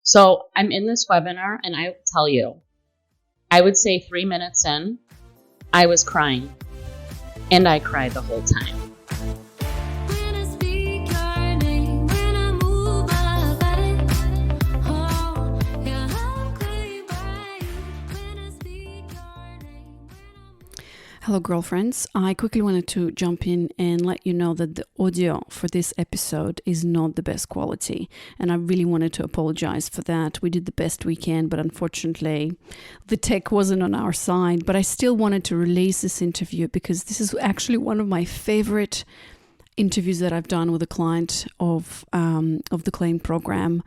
So I'm in this webinar, and I will tell you, I would say 3 minutes in, I was crying, and I cried the whole time. Hello, girlfriends. I quickly wanted to jump in and let you know that the audio for this episode is not the best quality. And I really wanted to apologize for that. We did the best we can, but unfortunately, the tech wasn't on our side. But I still wanted to release this interview because this is actually one of my favorite interviews that I've done with a client of the Claim program.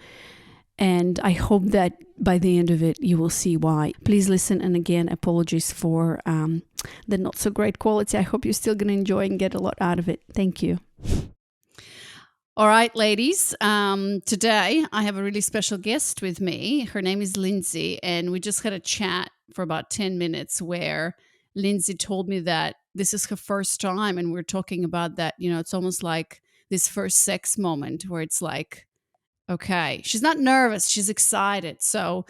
And I hope that by the end of it, you will see why. Please listen. And again, apologies for the not so great quality. I hope you're still going to enjoy and get a lot out of it. Thank you. All right, ladies. Today, I have a really special guest with me. Her name is Lindsay. And we just had a chat for about 10 minutes where Lindsay told me that this is her first time. And we're talking about that, it's almost like this first sex moment where it's like, okay, she's not nervous, she's excited. So,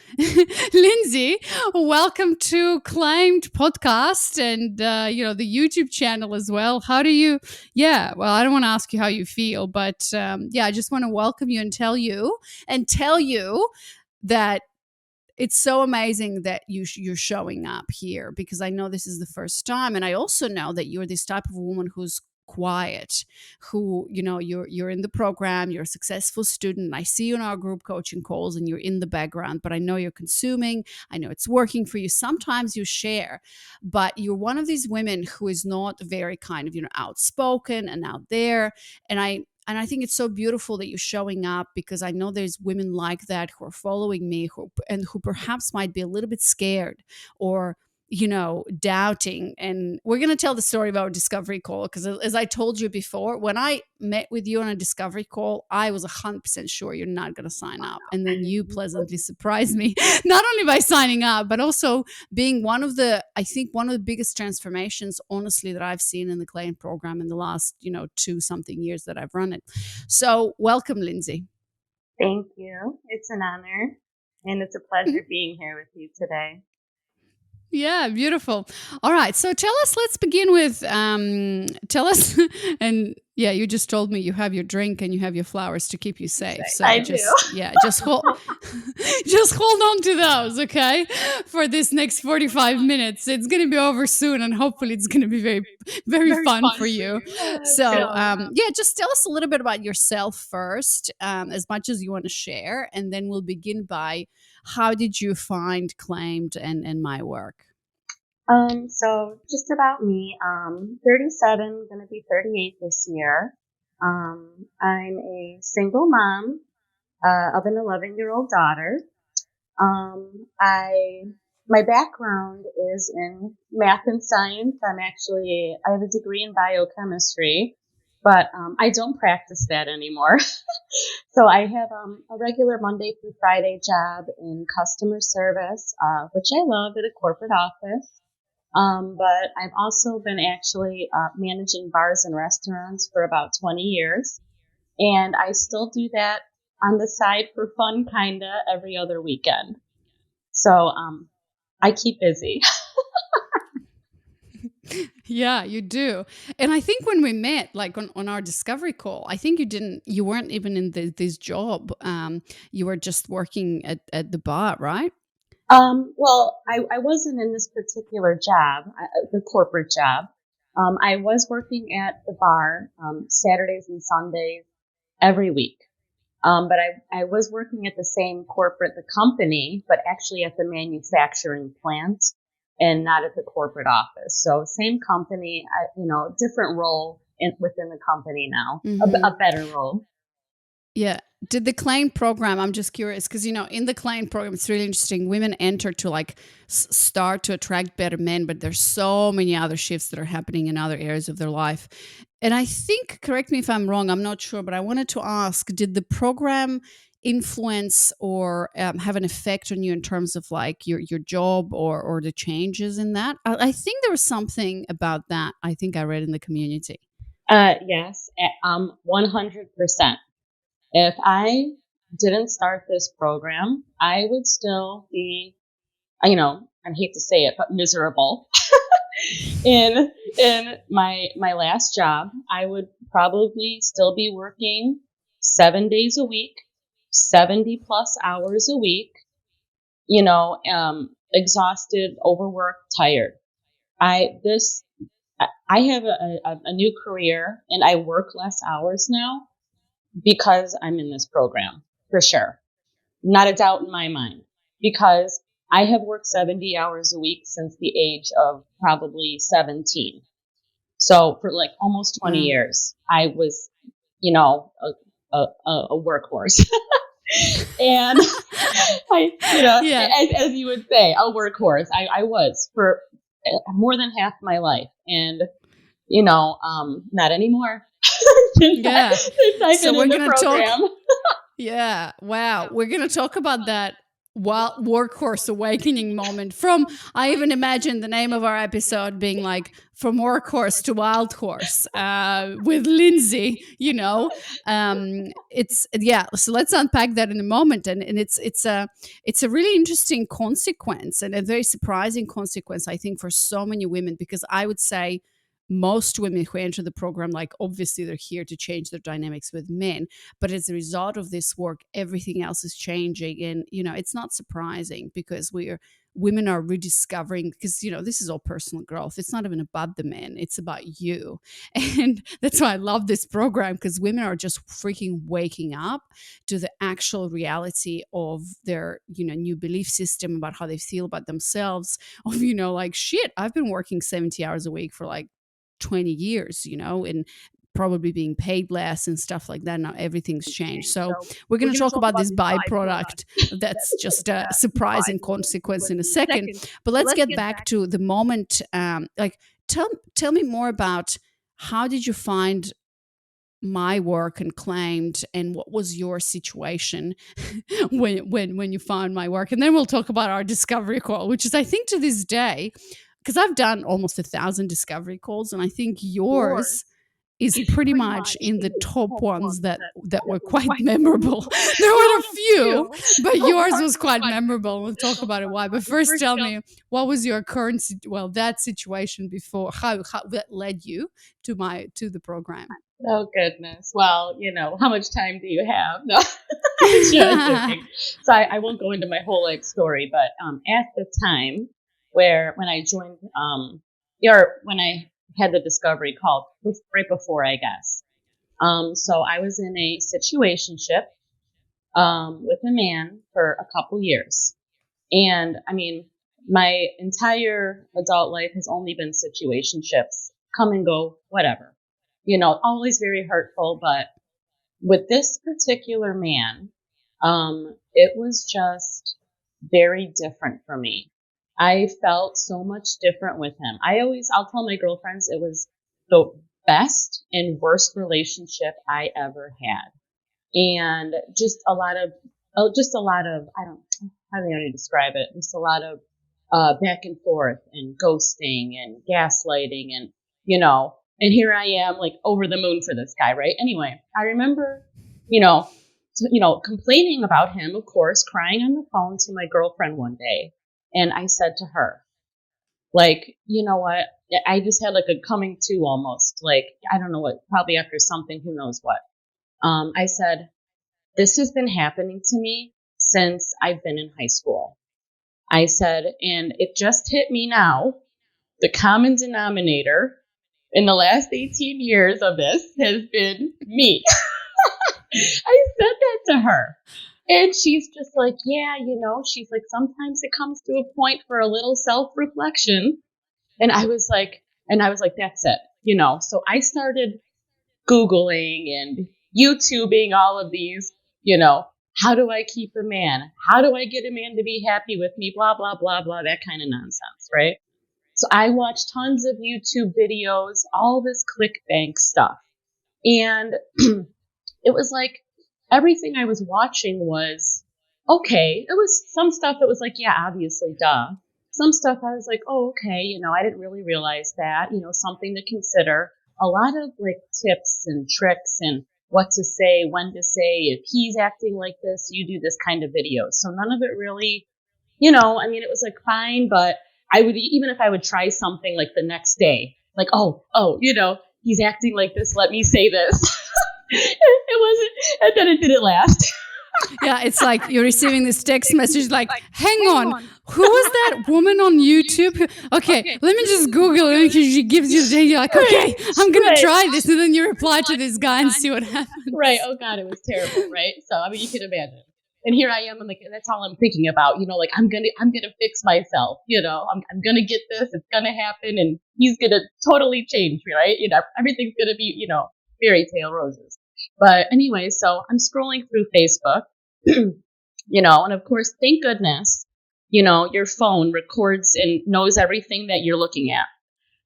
Lindsay, welcome to Claimed Podcast and, the YouTube channel as well. How do you, I don't want to ask you how you feel, but I just want to welcome you and tell you that it's so amazing that you're showing up here because I know this is the first time. And I also know that you're this type of woman who's quiet, who you're in the program, you're a successful student. I see you in our group coaching calls and you're in the background, but I know you're consuming, I know it's working for you. Sometimes you share, but you're one of these women who is not very kind of outspoken and out there. And I think it's so beautiful that you're showing up because I know there's women like that who are following me who perhaps might be a little bit scared or doubting. And we're going to tell the story about our discovery call because as I told you before, when I met with you on a discovery call, I was 100% sure you're not going to sign up. And then you pleasantly surprised me, not only by signing up, but also being one of the biggest transformations, honestly, that I've seen in the Claim program in the last, 2-something years that I've run it. So welcome, Lindsay. Thank you. It's an honor, and it's a pleasure being here with you today. Yeah, beautiful. All right. So let's begin with, tell us, and you just told me you have your drink and you have your flowers to keep you safe. So I do. Just hold on to those, okay? For this next 45 minutes. It's going to be over soon and hopefully it's going to be very, very fun for you. So, just tell us a little bit about yourself first, as much as you want to share, and then we'll begin by how did you find Claimed and my work? So just about me, 37, going to be 38 this year. I'm a single mom, of an 11-year-old daughter. My background is in math and science. I have a degree in biochemistry, but, I don't practice that anymore. So I have, a regular Monday through Friday job in customer service, which I love, at a corporate office. But I've also been actually managing bars and restaurants for about 20 years. And I still do that on the side for fun, kinda, every other weekend. So I keep busy. Yeah, you do. And I think when we met, like on our discovery call, I think you weren't even in this job. You were just working at the bar, right? Well, I wasn't in this particular job, the corporate job. I was working at the bar, Saturdays and Sundays every week. But I was working at the same the company, but actually at the manufacturing plant and not at the corporate office. So same company, different role within the company now, a better role. Yeah. Did the Claim program, I'm just curious, because, in the Claim program, it's really interesting. Women enter to start to attract better men, but there's so many other shifts that are happening in other areas of their life. And I think, correct me if I'm wrong, I'm not sure, but I wanted to ask, did the program influence or have an effect on you in terms of your job or the changes in that? I think there was something about that I think I read in the community. Yes, 100%. If I didn't start this program, I would still be, I hate to say it, but miserable in my last job. I would probably still be working 7 days a week, 70 plus hours a week, exhausted, overworked, tired. I this I have a new career and I work less hours now because I'm in this program, for sure. Not a doubt in my mind, because I have worked 70 hours a week since the age of probably 17. So for like almost 20 Wow. years, I was, a workhorse. And Yeah. as you would say, a workhorse. I was for more than half my life. And, not anymore. since, Yeah. since I've So been we're in the going to talk. program. Yeah. Wow. We're going to talk about that workhorse awakening moment from, I even imagine the name of our episode being like from workhorse to wild horse with Lindsay, yeah. So let's unpack that in a moment. And it's a really interesting consequence and a very surprising consequence, I think, for so many women, because I would say most women who enter the program, like obviously they're here to change their dynamics with men, but as a result of this work, everything else is changing. And, it's not surprising because women are rediscovering, because, this is all personal growth. It's not even about the men, it's about you. And that's why I love this program, because women are just freaking waking up to the actual reality of their, new belief system about how they feel about themselves, of, like, shit, I've been working 70 hours a week for like 20 years, and probably being paid less and stuff like that. Now everything's changed. So we're going to talk about this byproduct that's just a surprising consequence in a second. But let's get back to the moment. Tell me more about, how did you find my work and claimed, and what was your situation when you found my work? And then we'll talk about our discovery call, which is, I think, to this day, because I've done almost 1,000 discovery calls, and I think yours is pretty much in the top ones that were quite memorable. There were a few, but yours was quite memorable. We'll talk about it why. But first, tell me, what was your current that situation before? How that led you to the program? Oh goodness. Well, how much time do you have? No, I'm just joking. So I won't go into my whole story, but at the time when I joined, or when I had the discovery call, right before, I guess. So I was in a situationship with a man for a couple years, and I mean, my entire adult life has only been situationships, come and go, whatever. Always very hurtful, but with this particular man, it was just very different for me. I felt so much different with him. I'll tell my girlfriends it was the best and worst relationship I ever had. And just a lot of, I don't, how do I describe it? Just a lot of, back and forth and ghosting and gaslighting and, and here I am, like, over the moon for this guy, right? Anyway, I remember, complaining about him, of course, crying on the phone to my girlfriend one day. And I said to her, like, you know what? I just had like a coming to almost, like, I don't know what, probably after something, who knows what. I said, this has been happening to me since I've been in high school. I said, and it just hit me now. The common denominator in the last 18 years of this has been me. I said that to her. And she's just like, yeah, she's like, sometimes it comes to a point for a little self-reflection. And I was like, that's it, So I started Googling and YouTubing all of these, how do I keep a man? How do I get a man to be happy with me? Blah, blah, blah, blah, that kind of nonsense, right? So I watched tons of YouTube videos, all this ClickBank stuff. And it was like everything I was watching was okay. It was some stuff that was like, yeah, obviously, duh. Some stuff I was like, oh, okay, I didn't really realize that, something to consider. A lot of like tips and tricks and what to say, when to say. If he's acting like this, you do this kind of videos. So none of it really, I mean, it was like fine, but I would, even if I would try something like the next day, like, oh, he's acting like this, let me say this. It wasn't, and then it didn't last. Yeah, it's like you're receiving this text message like, hang on, who was that woman on YouTube? Okay, let me just Google it, because she gives you the thing. You're like, okay, I'm going to try this. And then you reply to this guy and see what happens. Right. Oh God, it was terrible. Right. So, I mean, you can imagine. And here I am, I'm like, that's all I'm thinking about, like, I'm gonna fix myself, I'm gonna get this, it's gonna happen, and he's gonna totally change me, right? Everything's gonna be, fairy tale roses. But anyway, so I'm scrolling through Facebook, and of course, thank goodness, your phone records and knows everything that you're looking at,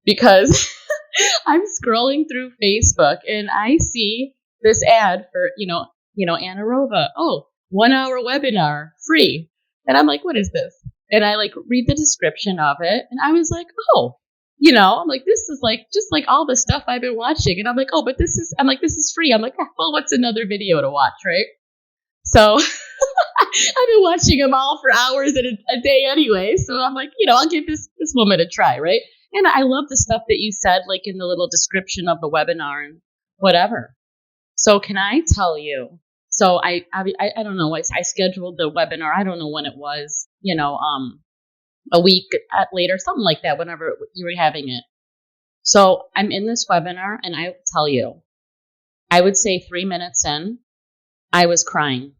because I'm scrolling through Facebook and I see this ad for, Anaerova. Oh, 1 hour webinar, free. And I'm like, what is this? And I like read the description of it. And I was like, oh, I'm like, this is like, just like all the stuff I've been watching. And I'm like, oh, but this is free. I'm like, well, what's another video to watch, right? So I've been watching them all for hours in a day anyway. So I'm like, I'll give this woman a try, right? And I love the stuff that you said, like in the little description of the webinar and whatever. So can I tell you? So I don't know. I scheduled the webinar. I don't know when it was. A week later, something like that. Whenever you were having it. So I'm in this webinar, and I tell you, I would say 3 minutes in, I was crying,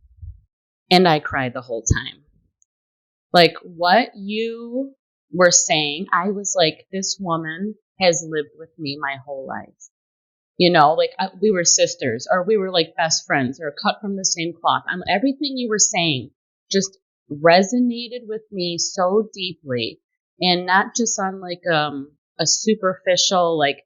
and I cried the whole time. Like what you were saying, I was like, this woman has lived with me my whole life. Like we were sisters, or we were like best friends, or cut from the same cloth. Everything you were saying just resonated with me so deeply, and not just on like a superficial, like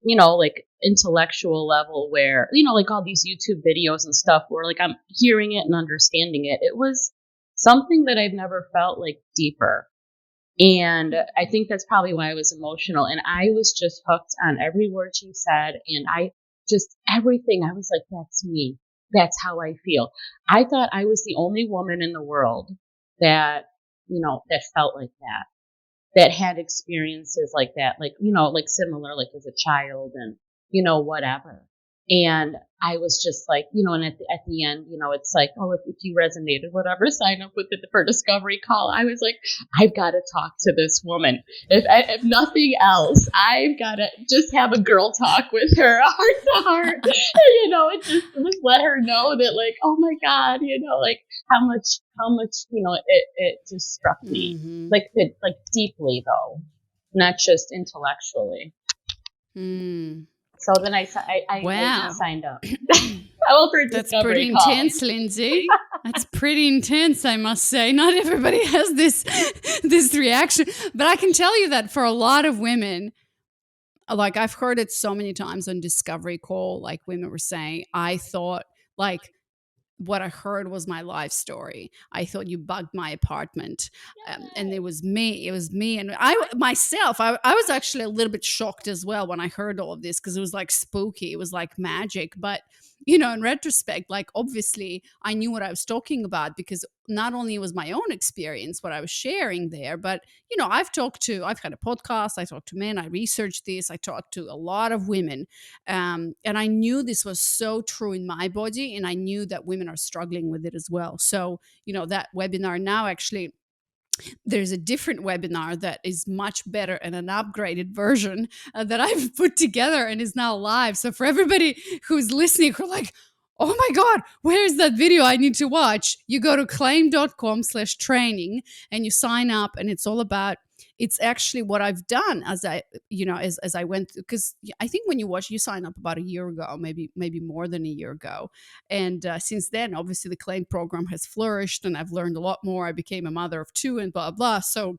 like intellectual level, where like all these YouTube videos and stuff where like I'm hearing it and understanding it. It was something that I've never felt like deeper. And I think that's probably why I was emotional. And I was just hooked on every word you said. And everything, I was like, that's me. That's how I feel. I thought I was the only woman in the world that, that felt like that had experiences like that, like, like similar, like as a child and, whatever. And I was just like, and at the end, it's like, oh, if you resonated, whatever, sign up with it for discovery call. I was like, I've got to talk to this woman. If nothing else, I've got to just have a girl talk with her, heart to heart, and just let her know that, like, oh my God, like how much, it just struck me, like deeply though, not just intellectually. So then I signed up. That's pretty intense, Lindsay. That's pretty intense, I must say. Not everybody has this reaction. But I can tell you that for a lot of women, like I've heard it so many times on Discovery Call, like women were saying, I thought like what I heard was my life story. I thought you bugged my apartment. And it was me. And I was actually a little bit shocked as well when I heard all of this, because it was like spooky. It was like magic. But, in retrospect, like obviously I knew what I was talking about, because not only was my own experience, what I was sharing there, but, I've had a podcast, I talked to men, I researched this, I talked to a lot of women. And I knew this was so true in my body, and I knew that women are struggling with it as well. So, that webinar now, actually, there's a different webinar that is much better and an upgraded version that I've put together and is now live. So for everybody who's listening, who are like, oh my God, where's that video I need to watch? You go to claim.com/training and you sign up, and it's all about, it's actually what I've done as I went through, because I think when you sign up about a year ago, maybe more than a year ago. And since then, obviously the Claim program has flourished, and I've learned a lot more. I became a mother of 2 and blah, blah. So,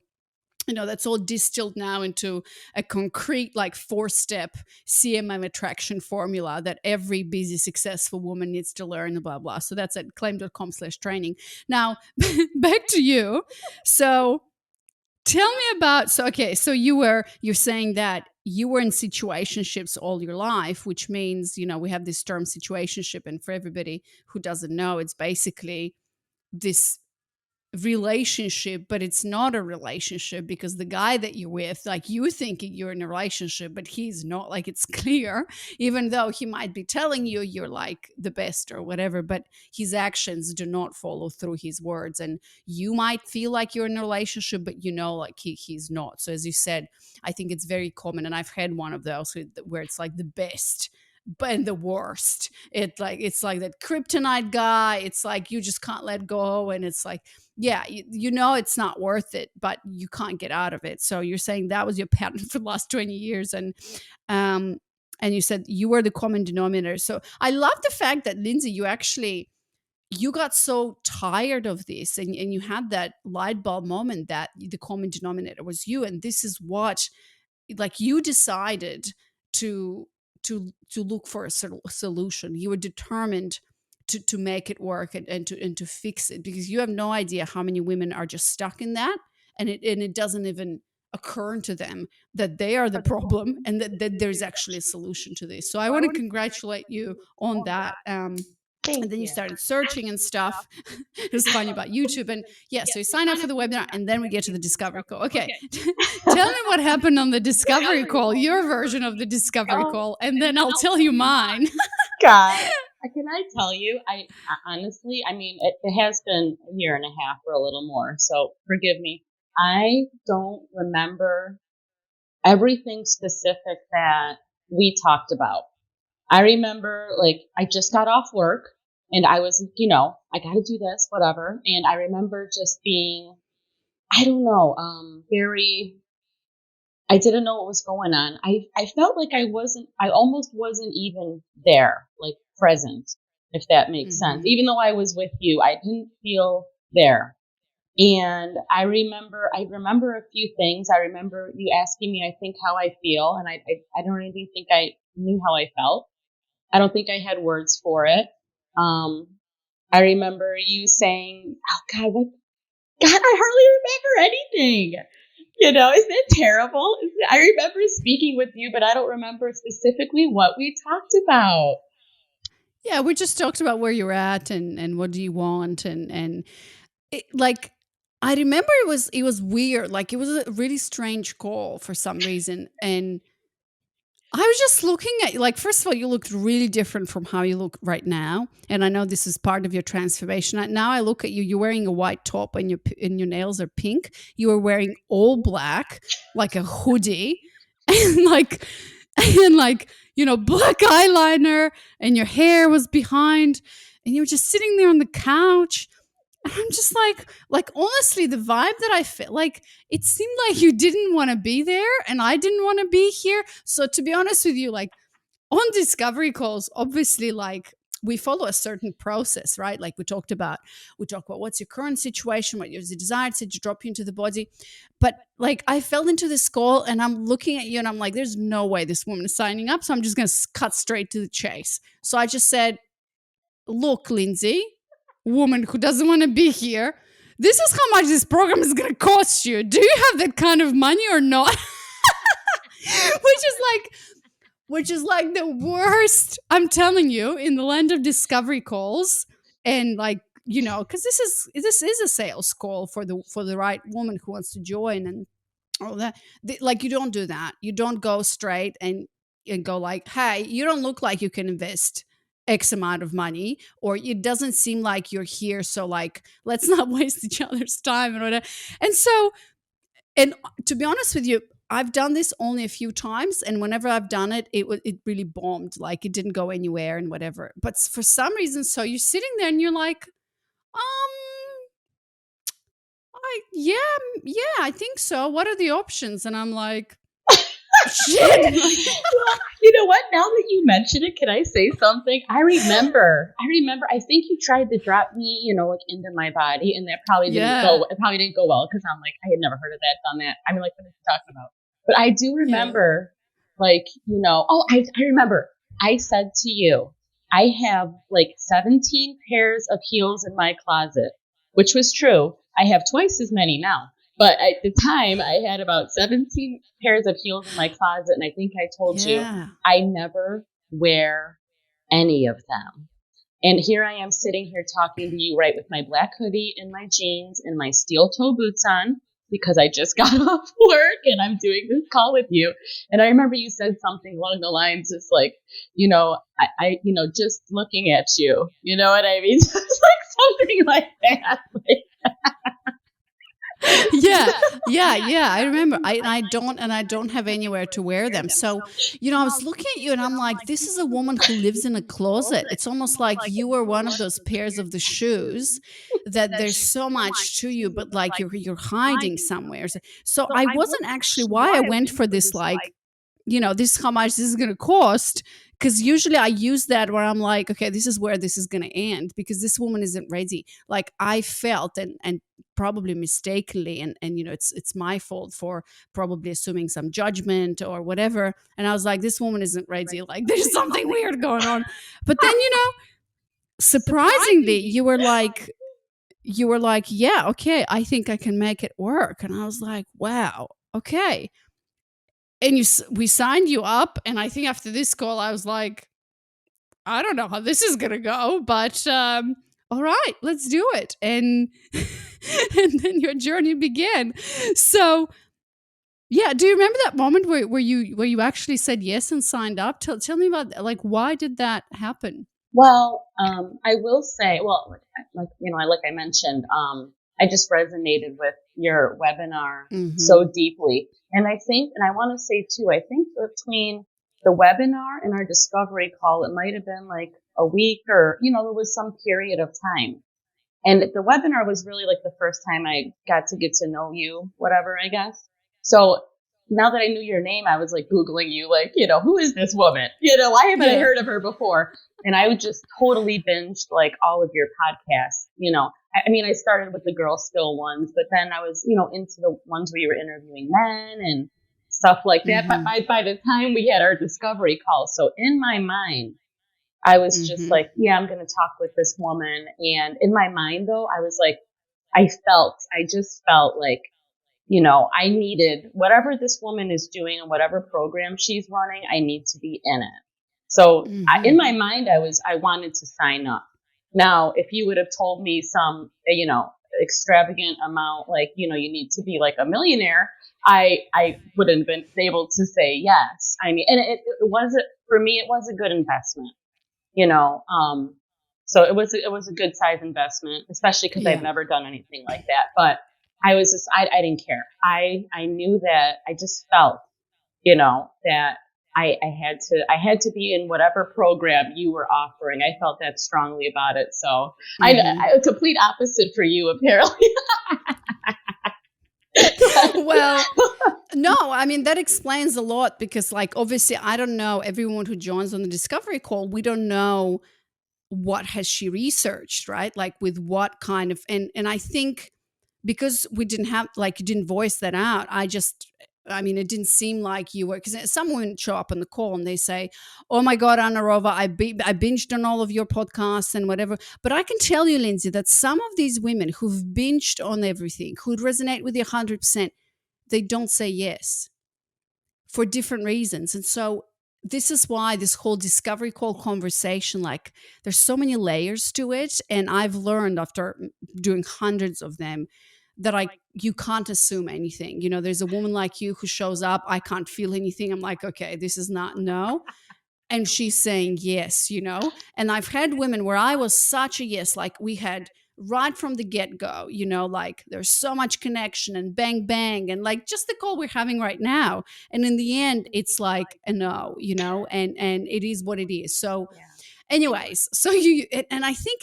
that's all distilled now into a concrete, like 4-step CMM attraction formula that every busy, successful woman needs to learn, blah, blah. So that's at claim.com/training. Now, back to you. So tell me about, so you're saying that you were in situationships all your life, which means, we have this term situationship. And for everybody who doesn't know, it's basically this relationship, but it's not a relationship because the guy that you're with, like, you thinking you're in a relationship, but he's not. Like, it's clear, even though he might be telling you you're like the best or whatever, but his actions do not follow through his words. And you might feel like you're in a relationship, but like he's not. So as you said, I think it's very common, and I've had one of those where it's like the best but the worst. It's like that kryptonite guy. It's like you just can't let go, and it's like, yeah, it's not worth it, but you can't get out of it. So you're saying that was your pattern for the last 20 years. Um and you said you were the common denominator. So I love the fact that, Lindsay, you got so tired of this, and you had that light bulb moment that the common denominator was you. And this is what, like, you decided to look for a solution. You were determined to make it work, and to fix it, because you have no idea how many women are just stuck in that, and it doesn't even occur to them that they are the problem, and that there's actually a solution to this. So I want to congratulate you on that. And Thank then you you. started searching and stuff. It was funny about YouTube. And yeah, so you sign up for the webinar, and then we get to the discovery call. Okay. Tell me what happened on the discovery call, your version of the discovery call, and then I'll tell you mine. God, can I tell you? Honestly, I mean, it has been a year and a half or a little more, so forgive me. I don't remember everything specific that we talked about. I remember, like, I just got off work and I was, I got to do this, whatever. And I remember just being, I don't know, I didn't know what was going on. I felt like I almost wasn't even there, like present, if that makes sense. Even though I was with you, I didn't feel there. And I remember a few things. I remember you asking me, I think, how I feel. And I don't even think I knew how I felt. I don't think I had words for it. I remember you saying, "Oh God, God, I hardly remember anything." Isn't that terrible? I remember speaking with you, but I don't remember specifically what we talked about. Yeah, we just talked about where you're at, and what do you want, and like, I remember it was weird. Like, it was a really strange call for some reason, and I was just looking at you. Like, first of all, you looked really different from how you look right now. And I know this is part of your transformation. Now I look at you, you're wearing a white top, and your nails are pink. You were wearing all black, like a hoodie, and like, black eyeliner, and your hair was behind, and you were just sitting there on the couch. I'm just like, honestly, the vibe that I felt, like, it seemed like you didn't want to be there, and I didn't want to be here. So to be honest with you, like, on discovery calls, obviously, like, we follow a certain process, right? Like, we talk about what's your current situation, what your desire to drop you into the body. But like, I fell into this call, and I'm looking at you, and I'm like, there's no way this woman is signing up. So I'm just going to cut straight to the chase. So I just said, look, Lindsay, woman who doesn't want to be here, this is how much this program is going to cost you. Do you have that kind of money or not? which is like the worst, I'm telling you, in the land of discovery calls. And like, because this is a sales call for the right woman who wants to join, and all that. Like, you don't do that. You don't go straight and go like, hey, you don't look like you can invest X amount of money, or it doesn't seem like you're here, so like, let's not waste each other's time and whatever. And so, and to be honest with you, I've done this only a few times, and whenever I've done it, it really bombed. Like, it didn't go anywhere and whatever. But for some reason, so you're sitting there and you're like, yeah, I think so. What are the options? And I'm like, shit. Well, you know what? Now that you mention it, can I say something? I remember. I think you tried to drop me, like, into my body, and that probably didn't go. It probably didn't go well, because I'm like, I had never heard of that, done that. I mean, like, what are you talking about? But I do remember, like, I remember. I said to you, I have like 17 pairs of heels in my closet, which was true. I have twice as many now. But at the time, I had about 17 pairs of heels in my closet. And I think I told you, Yeah. I never wear any of them. And here I am sitting here talking to you, right, with my black hoodie and my jeans and my steel toe boots on because I just got off work and I'm doing this call with you. And I remember you said something along the lines, just like, just looking at you, you know what I mean? Just like something like that. Yeah, yeah. I remember. I don't have anywhere to wear them. So, I was looking at you and I'm like, this is a woman who lives in a closet. It's almost like you were one of those pairs of the shoes that there's so much to you, but like you're hiding somewhere. So I wasn't actually why I went for this, like, this is how much this is going to cost. Because usually I use that where I'm like, okay, this is where this is going to end because this woman isn't ready. Like I felt, and probably mistakenly, and it's my fault for probably assuming some judgment or whatever. And I was like, this woman isn't ready. Like there's something weird going on. But then, surprisingly, you were like, yeah, okay, I think I can make it work. And I was like, wow, okay. And we signed you up, and I think after this call I was like, I don't know how this is gonna go, but all right, let's do it. And and then your journey began. So yeah, do you remember that moment where you actually said yes and signed up? Tell me about, like, why did that happen? Well, I will say, well, like I mentioned, I just resonated with your webinar Mm-hmm. so deeply, and I think, and I want to say too, I think between the webinar and our discovery call, it might have been like a week, or there was some period of time. And the webinar was really like the first time I got to get to know you, whatever, I guess. So now that I knew your name, I was like Googling you, like, who is this woman? Why haven't I Yeah. heard of her before? And I would just totally binged like all of your podcasts. I mean, I started with the girl skill ones, but then I was, into the ones where you were interviewing men and stuff like that. But Mm-hmm. by the time we had our discovery call, so in my mind, I was just Mm-hmm. like, yeah, I'm going to talk with this woman. And in my mind, though, I was like, I just felt like, I needed whatever this woman is doing and whatever program she's running, I need to be in it. So in Mm-hmm. my mind, I wanted to sign up. Now, if you would have told me some, extravagant amount, like, you need to be like a millionaire, I wouldn't have been able to say yes. I mean, and it wasn't, for me, it was a good investment, you know. So it was a good size investment, especially because I've Yeah. never done anything like that. But I didn't care. I knew that I just felt, that I had to be in whatever program you were offering. I felt that strongly about it. So Mm-hmm. a complete opposite for you, apparently. Well, no, I mean, that explains a lot because, like, obviously, I don't know everyone who joins on the discovery call. We don't know what has she researched, right? Like, with what kind of, and I think because we didn't have, like, you didn't voice that out. I mean, it didn't seem like you were, because some women show up on the call and they say, "Oh my God, Anna Rova, I binged on all of your podcasts and whatever." But I can tell you, Lindsay, that some of these women who've binged on everything, who'd resonate with you 100%, they don't say yes for different reasons. And so this is why this whole discovery call conversation, like, there's so many layers to it. And I've learned after doing hundreds of them that you can't assume anything. There's a woman like you who shows up, I can't feel anything. I'm like, okay, this is not no. And she's saying yes. And I've had women where I was such a yes, like we had right from the get-go, like there's so much connection and bang bang, and like just the call we're having right now, and in the end it's like a no, and it is what it is. So anyways, so and I think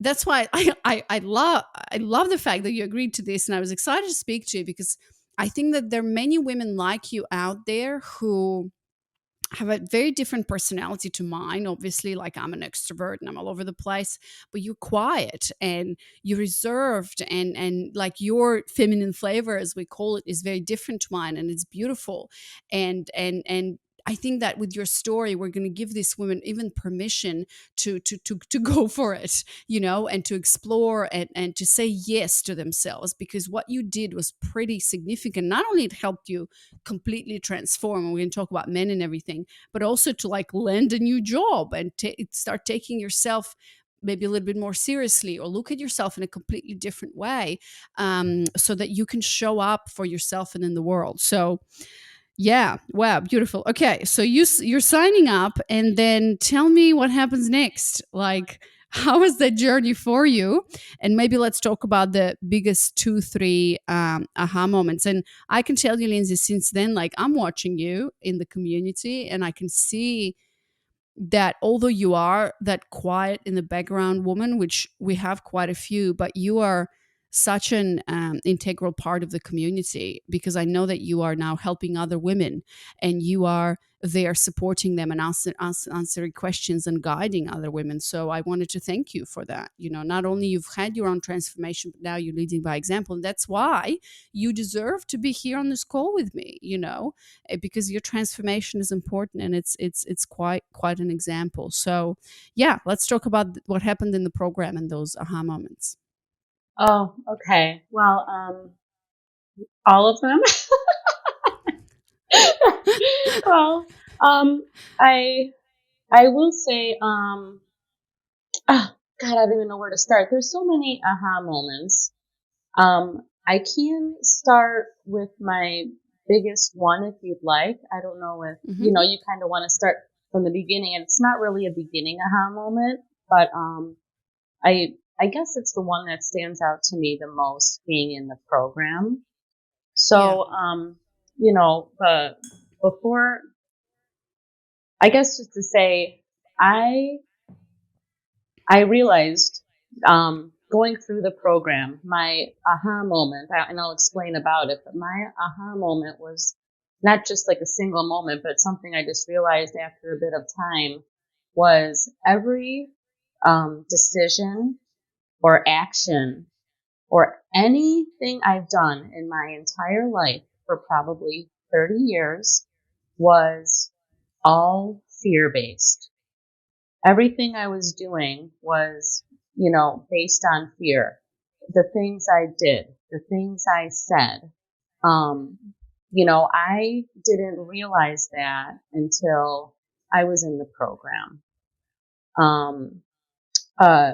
that's why I love the fact that you agreed to this, and I was excited to speak to you because I think that there are many women like you out there who have a very different personality to mine. Obviously, like, I'm an extrovert and I'm all over the place, but you're quiet and you're reserved, and like your feminine flavor, as we call it, is very different to mine, and it's beautiful. And I think that with your story, we're going to give these women even permission to go for it, and to explore and to say yes to themselves, because what you did was pretty significant. Not only it helped you completely transform, and we're going to talk about men and everything, but also to like land a new job and start taking yourself maybe a little bit more seriously, or look at yourself in a completely different way, so that you can show up for yourself and in the world. So yeah, wow, beautiful. Okay, so you're signing up, and then tell me what happens next. Like, how was that journey for you? And maybe let's talk about the biggest 2, 3 aha moments. And I can tell you, Lindsay, since then, like I'm watching you in the community, and I can see that although you are that quiet in the background woman, which we have quite a few, but you are such an integral part of the community, because I know that you are now helping other women, and you are there supporting them and answering questions and guiding other women. So I wanted to thank you for that. Not only you've had your own transformation, but now you're leading by example. And that's why you deserve to be here on this call with me, because your transformation is important, and it's quite an example. So yeah, let's talk about what happened in the program and those aha moments. Oh, okay. Well, all of them. Well, I I will say, God, I don't even know where to start. There's so many aha moments. I can start with my biggest one if you'd like. I don't know if, Mm-hmm. you kind of want to start from the beginning, and it's not really a beginning aha moment, but, I guess it's the one that stands out to me the most being in the program. Yeah. So, the, before, I guess just to say, I, I realized, going through the program, my aha moment, and I'll explain about it, but my aha moment was not just like a single moment, but something I just realized after a bit of time, was every, decision or action or anything I've done in my entire life for probably 30 years was all fear based. Everything I was doing was, based on fear. The things I did, the things I said. Um, I didn't realize that until I was in the program. Um, uh,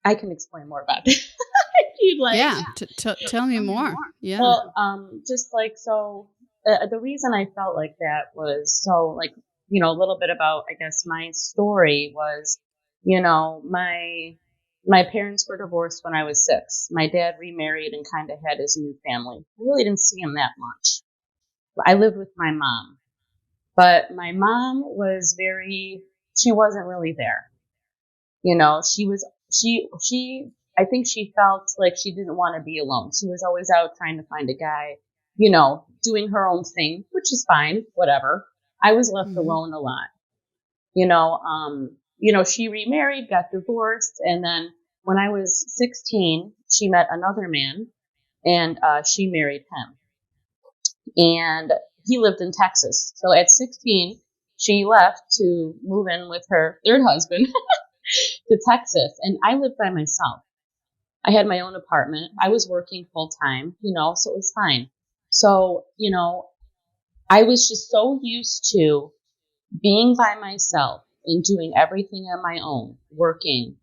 I can explain more about that if you'd like. Yeah, tell me more. Yeah. Well, just like so, the reason I felt like that was so like, a little bit about, I guess, my story was, my parents were divorced when I was 6. My dad remarried and kind of had his new family. I really didn't see him that much. I lived with my mom, but my mom was she wasn't really there. She was, I think she felt like she didn't want to be alone. She was always out trying to find a guy, doing her own thing, which is fine, whatever. I was left Mm-hmm. alone a lot. She remarried, got divorced, and then when I was 16, she met another man, and she married him. And he lived in Texas. So at 16, she left to move in with her third husband to Texas, and I lived by myself. I had my own apartment. I was working full time, so it was fine. So, I was just so used to being by myself and doing everything on my own, working,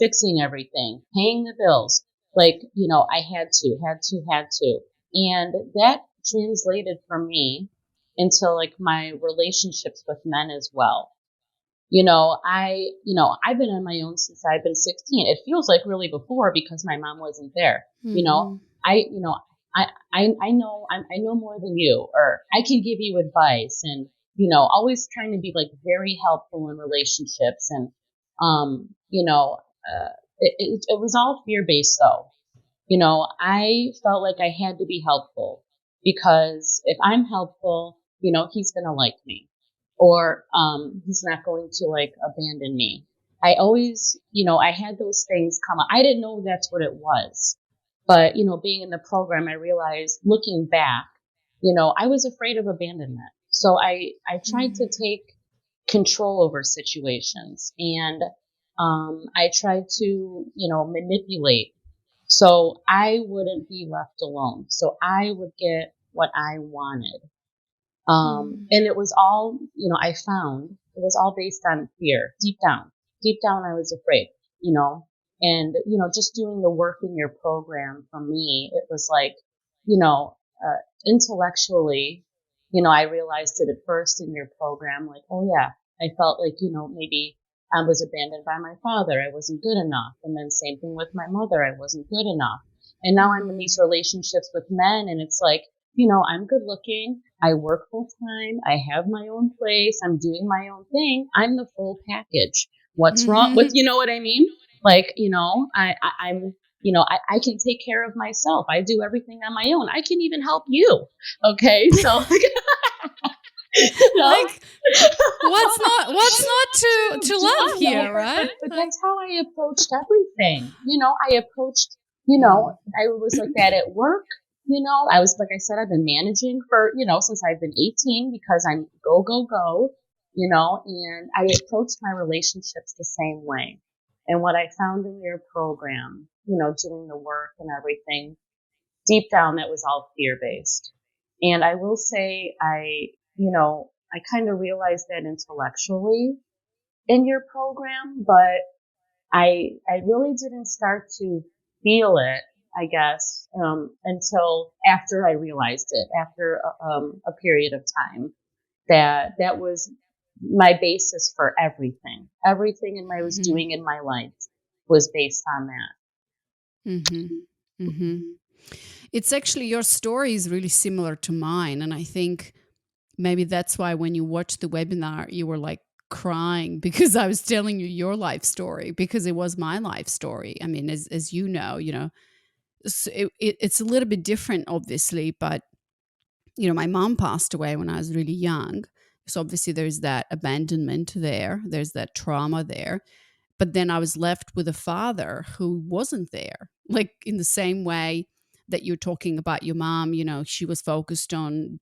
fixing everything, paying the bills. Like, I had to. And that translated for me into like my relationships with men as well. I've been on my own since I've been 16. It feels like really before because my mom wasn't there. Mm-hmm. I, you know, I know more than you, or I can give you advice, and, always trying to be like very helpful in relationships. And, it was all fear based though. I felt like I had to be helpful because if I'm helpful, he's going to like me, or he's not going to like abandon me. I always, I had those things come up. I didn't know that's what it was. But, being in the program, I realized looking back I was afraid of abandonment. So I tried to take control over situations, and I tried to, manipulate so I wouldn't be left alone. So I would get what I wanted. And it was all, I found it was all based on fear. Deep down, I was afraid, you know, just doing the work in your program for me, it was like, intellectually, I realized it at first in your program, like, oh yeah, I felt like, maybe I was abandoned by my father. I wasn't good enough. And then same thing with my mother. I wasn't good enough. And now I'm in these relationships with men, and it's like, I'm good looking. I work full time. I have my own place. I'm doing my own thing. I'm the full package. What's wrong with, you know what I mean? Like, I'm, I can take care of myself. I do everything on my own. I can even help you. Okay. So, you know, Like, what's not to love here, right? but Like, that's how I approached everything. I approached, mm, I was like that at work. I was, like I said, I've been managing for, since I've been 18 because I'm go, go, go, and I approached my relationships the same way. And what I found in your program, doing the work and everything, deep down, that was all fear based. And I will say, I kind of realized that intellectually in your program, but I really didn't start to feel it, I guess, until after I realized it, after a period of time, that was my basis for everything. Everything I was mhm, doing in my life was based on mhm, that. mhm. It's actually, your story is really similar to mine, and I think maybe that's why when you watched the webinar, you were like crying because I was telling you your life story, because it was my life story. I mean, as it's a little bit different, obviously, but my mom passed away when I was really young. So obviously there's that abandonment there, there's that trauma there. But then I was left with a father who wasn't there. Like, in the same way that you're talking about your mom, she was focused on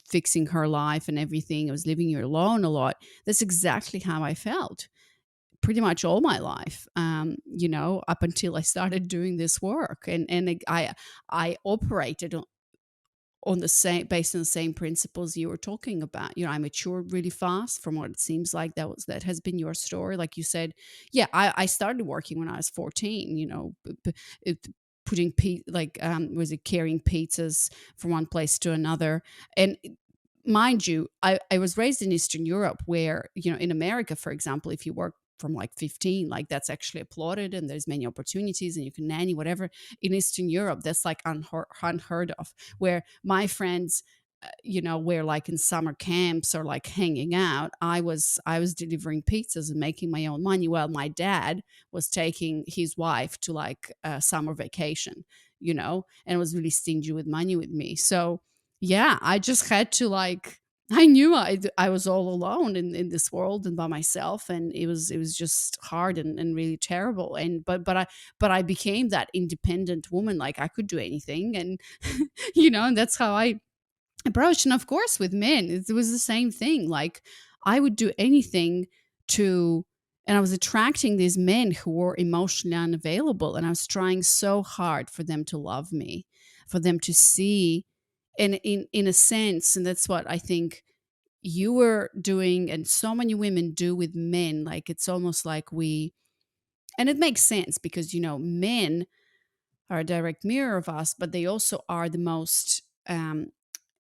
fixing her life and everything. I was leaving you alone a lot. That's exactly how I felt pretty much all my life, up until I started doing this work. And I operated on the same, based on the same principles you were talking about. I matured really fast, from what it seems like that has been your story. Like you said, yeah, I started working when I was 14, putting was it carrying pizzas from one place to another. And mind you, I was raised in Eastern Europe, where, in America, for example, if you work from like 15, like, that's actually applauded, and there's many opportunities, and you can nanny, whatever. In Eastern Europe, that's like unheard of, where my friends, were like in summer camps or like hanging out. I was delivering pizzas and making my own money, while my dad was taking his wife to like a summer vacation, and was really stingy with money with me. So yeah, I just had to, like, I knew I was all alone in this world and by myself, and it was just hard and really terrible. And but I became that independent woman, like I could do anything. And and that's how I approached. And of course, with men, it was the same thing. Like, I would do anything to, and I was attracting these men who were emotionally unavailable, and I was trying so hard for them to love me, for them to see. And in a sense, and that's what I think you were doing, and so many women do with men. Like, it's almost like and it makes sense, because men are a direct mirror of us, but they also are the most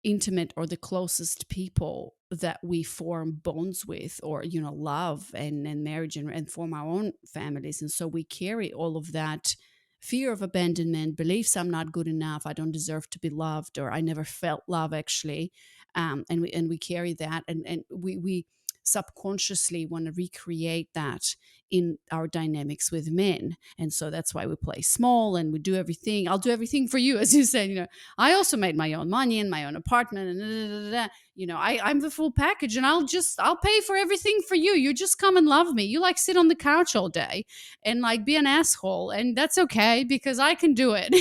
intimate, or the closest people that we form bonds with, or love, and marriage, and form our own families. And so we carry all of that fear of abandonment, beliefs I'm not good enough, I don't deserve to be loved, or I never felt love, actually. And we carry that, and we subconsciously want to recreate that in our dynamics with men. And so that's why we play small and we do everything. I'll do everything for you, as you said. I also made my own money and my own apartment and I'm the full package, and I'll pay for everything for you. You just come and love me. You like sit on the couch all day and like be an asshole, and that's okay because I can do it.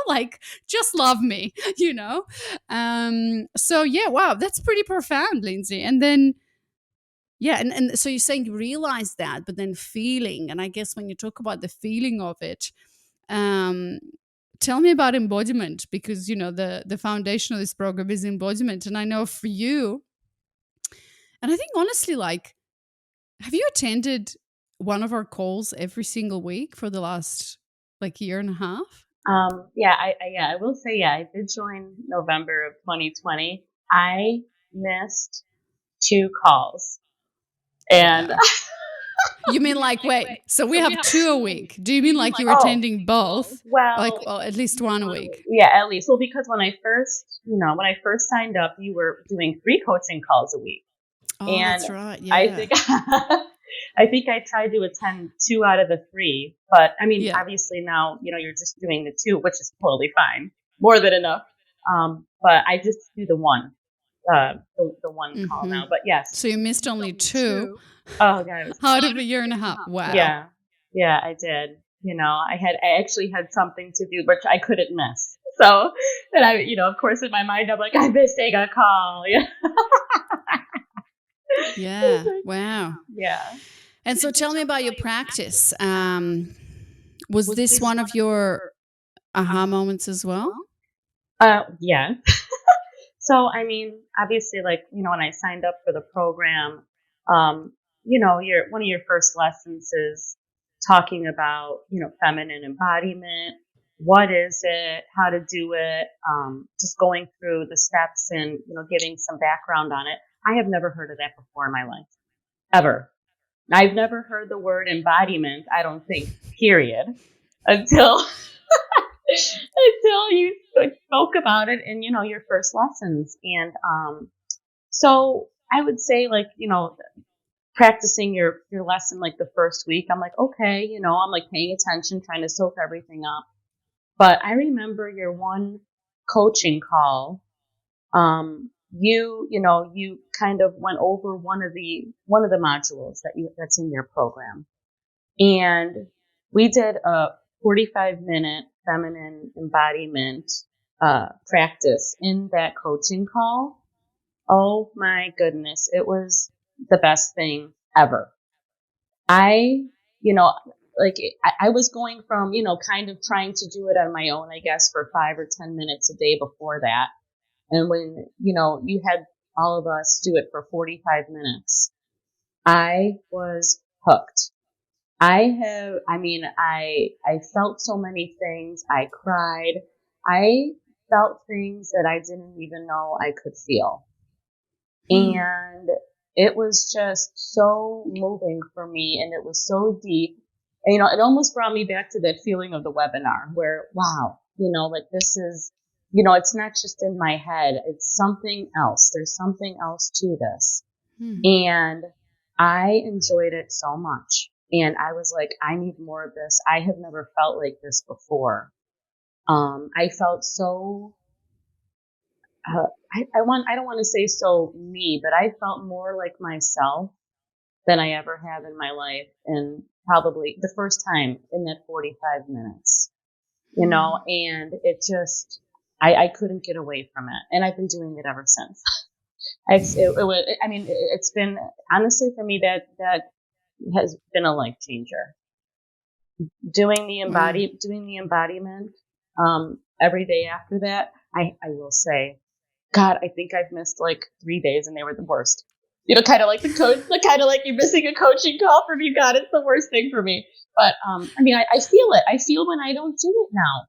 Like just love me. So yeah, wow, that's pretty profound, Lindsay. And then yeah, and so you're saying you realize that, but then feeling, and I guess when you talk about the feeling of it, um, tell me about embodiment, because the foundation of this program is embodiment, and I know for you, and I think honestly, like, have you attended one of our calls every single week for the last like year and a half? I will say, yeah, I did join November of 2020. I missed 2 calls. And Wow. You mean like, wait, so we have 2 a week. Do you mean like you were attending both? Like, well, at least 1 a week. Yeah, at least. Well, because when I first signed up, you were doing 3 coaching calls a week. Oh, and that's right. Yeah. I think I think I tried to attend 2 out of the 3, but I mean, Yeah. obviously now, you're just doing the 2, which is totally fine. More than enough. But I just do the one, the one call now. But yes. So you missed only 2 Oh, God. out of a year and a half. Wow. Yeah. Yeah, I did. I actually had something to do, which I couldn't miss. So, and I, of course, in my mind, I'm like, I missed taking a call. Yeah. Yeah. Wow. Yeah. And so tell me about your practice. Was this one of your aha moments as well? Yeah. So, I mean, obviously, like, when I signed up for the program, one of your first lessons is talking about, feminine embodiment. What is it? How to do it? Just going through the steps and, giving some background on it. I have never heard of that before in my life, ever. I've never heard the word embodiment, I don't think, period, until you spoke about it in, your first lessons. And so I would say, like, practicing your lesson like the first week, I'm like, okay, I'm like paying attention, trying to soak everything up. But I remember your one coaching call, you kind of went over one of the modules that's in your program. And we did a 45-minute feminine embodiment practice in that coaching call. Oh my goodness, it was the best thing ever. I was going from, kind of trying to do it on my own, I guess, for 5 or 10 minutes a day before that. And when, you had all of us do it for 45 minutes, I was hooked. I felt so many things. I cried. I felt things that I didn't even know I could feel. And it was just so moving for me, and it was so deep. And, it almost brought me back to that feeling of the webinar where, wow, like this is, it's not just in my head. It's something else. There's something else to this. And I enjoyed it so much. And I was like, I need more of this. I have never felt like this before. I felt so, I don't want to say so me, but I felt more like myself than I ever have in my life. And probably the first time in that 45 minutes, and it just, I couldn't get away from it. And I've been doing it ever since. It's been, honestly, for me, that has been a life changer. Doing the embodiment, every day after that, I will say, God, I think I've missed like 3 days and they were the worst. Kind of like kind of like you're missing a coaching call from you. God, it's the worst thing for me. But, I feel it. I feel when I don't do it now.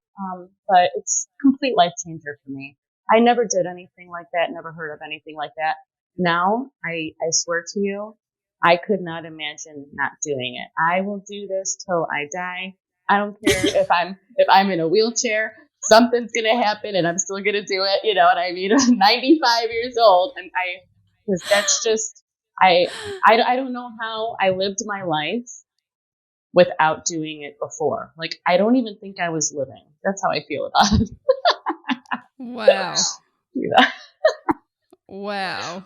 But it's a complete life changer for me. I never did anything like that. Never heard of anything like that. Now, I swear to you, I could not imagine not doing it. I will do this till I die. I don't care if I'm in a wheelchair. Something's gonna happen, and I'm still gonna do it. You know what I mean? I'm 95 years old, and because that's just I don't know how I lived my life without doing it before. Like, I don't even think I was living. That's how I feel about it. Wow. Yeah. Wow.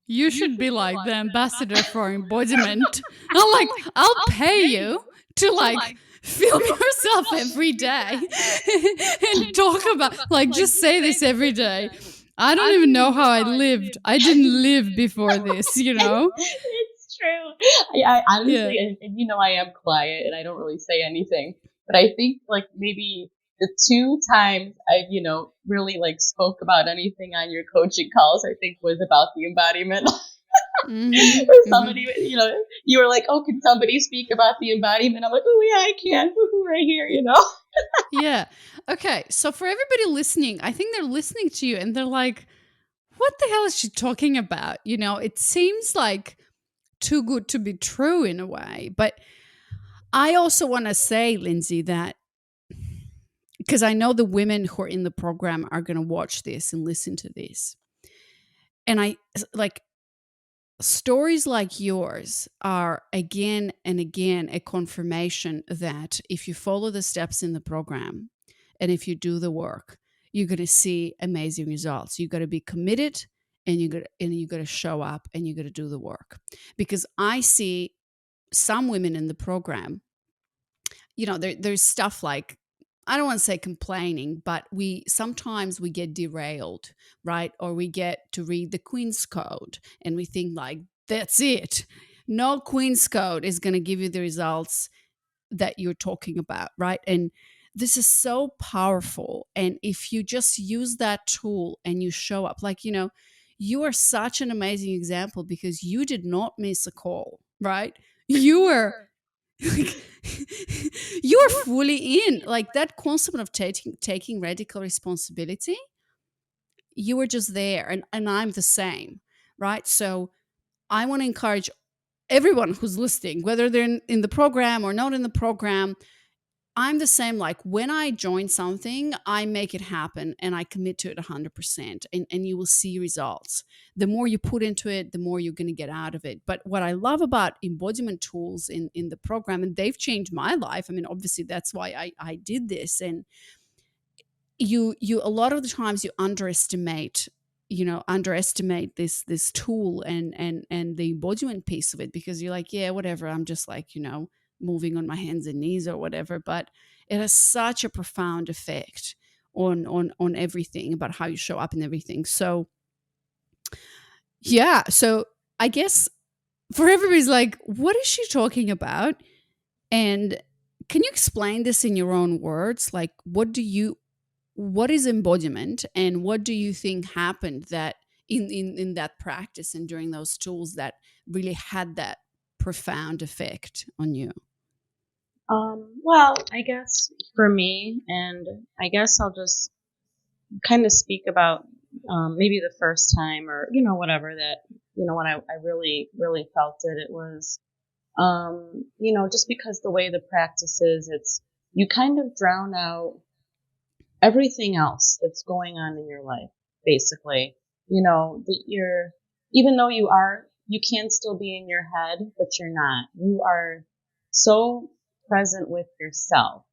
You should be like the ambassador for embodiment. I'll pay you to film yourself every day and talk about, just say this every day. I don't even know how I lived. I didn't live before this, you know? It's true. I Yeah. honestly, and I am quiet and I don't really say anything, but I think like maybe the 2 times I, really like spoke about anything on your coaching calls, I think was about the embodiment. Mm-hmm. Or Mm-hmm. somebody, you were like, oh, can somebody speak about the embodiment? I'm like, oh yeah, I can. Right here. Yeah. Okay. So for everybody listening, I think they're listening to you and they're like, what the hell is she talking about? It seems like too good to be true in a way. But I also want to say, Lindsay, that because I know the women who are in the program are going to watch this and listen to this. And I like stories like yours are again and again a confirmation that if you follow the steps in the program and if you do the work, you're going to see amazing results. You got to be committed and you got to show up and you got to do the work. Because I see some women in the program, there's stuff like, I don't want to say complaining, but we sometimes we get derailed, right? Or we get to read the Queen's Code and we think like, that's it. No Queen's Code is going to give you the results that you're talking about, right? And this is so powerful. And if you just use that tool and you show up, you are such an amazing example because you did not miss a call, right? You were like, you are fully in, like that concept of taking radical responsibility. You were just there, and I'm the same, right? So I want to encourage everyone who's listening, whether they're in the program or not in the program. I'm the same. Like when I join something, I make it happen and I commit to it 100%, and you will see results. The more you put into it, the more you're going to get out of it. But what I love about embodiment tools in the program, and they've changed my life. I mean, obviously that's why I did this. And you a lot of the times you underestimate this tool and the embodiment piece of it, because you're like, yeah, whatever, I'm just like, moving on my hands and knees or whatever. But it has such a profound effect on everything about how you show up and everything. So yeah, so I guess for everybody's like, what is she talking about? And can you explain this in your own words? Like, what is embodiment and what do you think happened that in that practice and during those tools that really had that profound effect on you? Well, I guess for me, and I guess I'll just kind of speak about maybe the first time or whatever that when I really really felt it. It was just because the way the practice is, it's you kind of drown out everything else that's going on in your life, basically. That you're, even though you can still be in your head, but you're not. You are so present with yourself,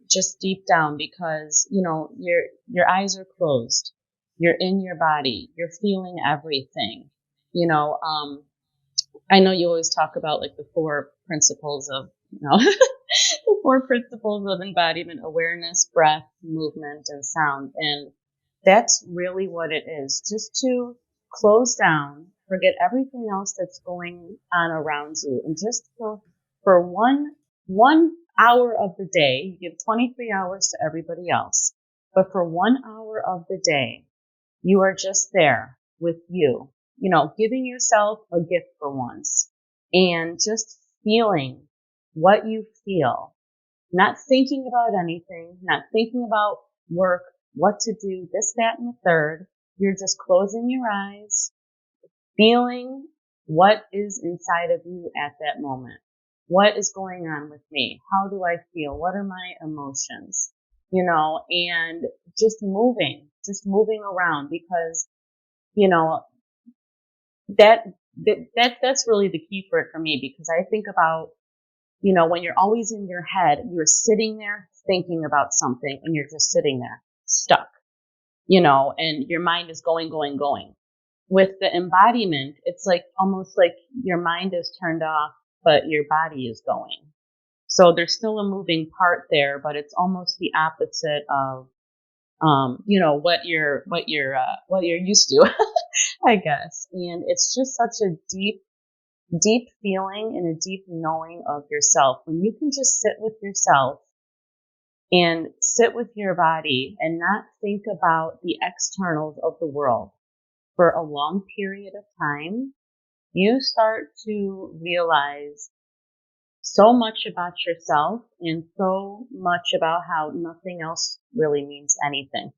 just deep down, because, your eyes are closed. You're in your body. You're feeling everything. You know, um, I know you always talk about like the four principles of, the four principles of embodiment: awareness, breath, movement, and sound. And that's really what it is. Just to close down, forget everything else that's going on around you, and just for one hour of the day, you give 23 hours to everybody else, but for 1 hour of the day, you are just there with you, giving yourself a gift for once and just feeling what you feel, not thinking about anything, not thinking about work, what to do, this, that, and the third. You're just closing your eyes, feeling what is inside of you at that moment. What is going on with me? How do I feel? What are my emotions? And just moving around, because, you know, that that's really the key for it for me, because I think about, when you're always in your head, you're sitting there thinking about something and you're just sitting there stuck, and your mind is going, going, going. With the embodiment, it's like almost like your mind is turned off, but your body is going. So there's still a moving part there, but it's almost the opposite of, what you're used to, I guess. And it's just such a deep, deep feeling and a deep knowing of yourself when you can just sit with yourself and sit with your body and not think about the externals of the world for a long period of time. You start to realize so much about yourself and so much about how nothing else really means anything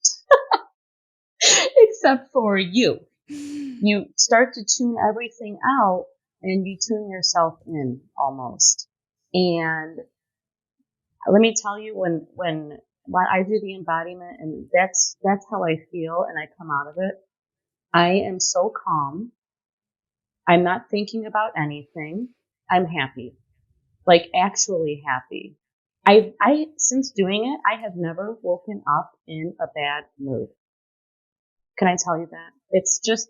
except for you. You start to tune everything out and you tune yourself in almost. And let me tell you, when I do the embodiment, and that's how I feel and I come out of it, I am so calm. I'm not thinking about anything. I'm happy. Like actually happy. I since doing it, I have never woken up in a bad mood. Can I tell you that? It's just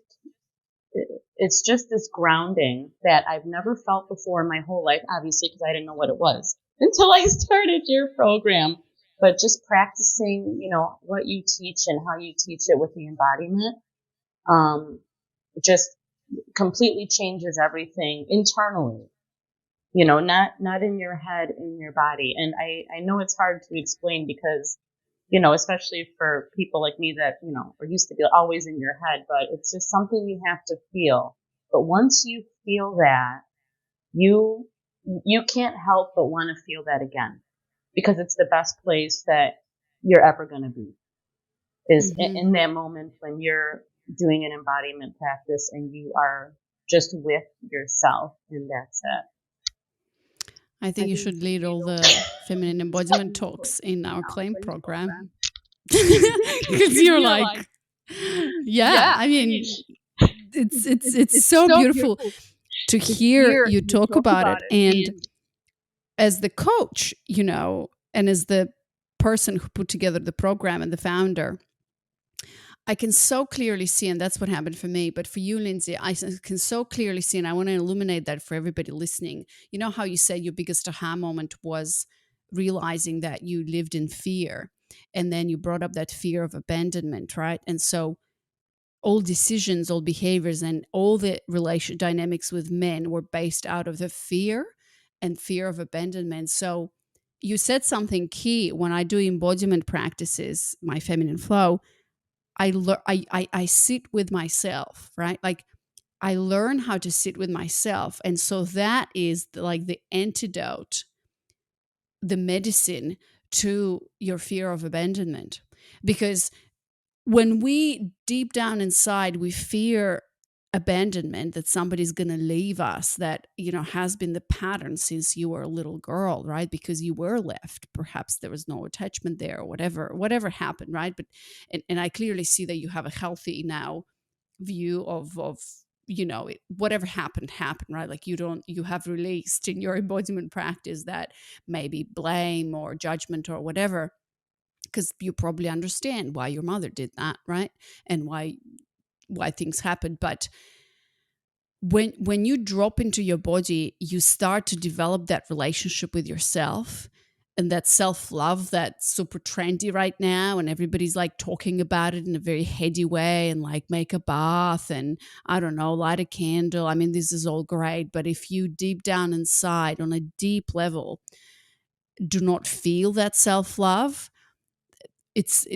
this grounding that I've never felt before in my whole life, obviously, because I didn't know what it was until I started your program. But just practicing, what you teach and how you teach it with the embodiment, just completely changes everything internally. Not in your head, in your body. And I know it's hard to explain because, especially for people like me that, are used to be always in your head, but it's just something you have to feel. But once you feel that, you can't help but want to feel that again, because it's the best place that you're ever going to be, is in that moment when you're doing an embodiment practice and you are just with yourself, and that's it. I think you should lead all the feminine embodiment talks in our claim program. Because you're like, yeah, I mean, it's so beautiful to hear you talk about it. And as the coach, and as the person who put together the program and the founder, I can so clearly see, and that's what happened for me. But for you, Lindsay, I can so clearly see, and I want to illuminate that for everybody listening. You know how you said your biggest aha moment was realizing that you lived in fear, and then you brought up that fear of abandonment, right? And so all decisions, all behaviors, and all the relation dynamics with men were based out of the fear and fear of abandonment. So you said something key. When I do embodiment practices, my feminine flow, I sit with myself, right? Like I learn how to sit with myself. And so that is like the antidote, the medicine to your fear of abandonment. Because when we deep down inside, we fear abandonment, that somebody's going to leave us, that has been the pattern since you were a little girl, right? Because you were left, perhaps there was no attachment there, or whatever happened, right? But and I clearly see that you have a healthy now view of whatever happened, right? Like you have released in your embodiment practice that maybe blame or judgment or whatever, because you probably understand why your mother did that, right? And why things happened. But when you drop into your body, you start to develop that relationship with yourself, and that self-love that's super trendy right now, and everybody's like talking about it in a very heady way, and like make a bath and I don't know, light a candle. I mean, this is all great, but if you deep down inside on a deep level do not feel that self-love,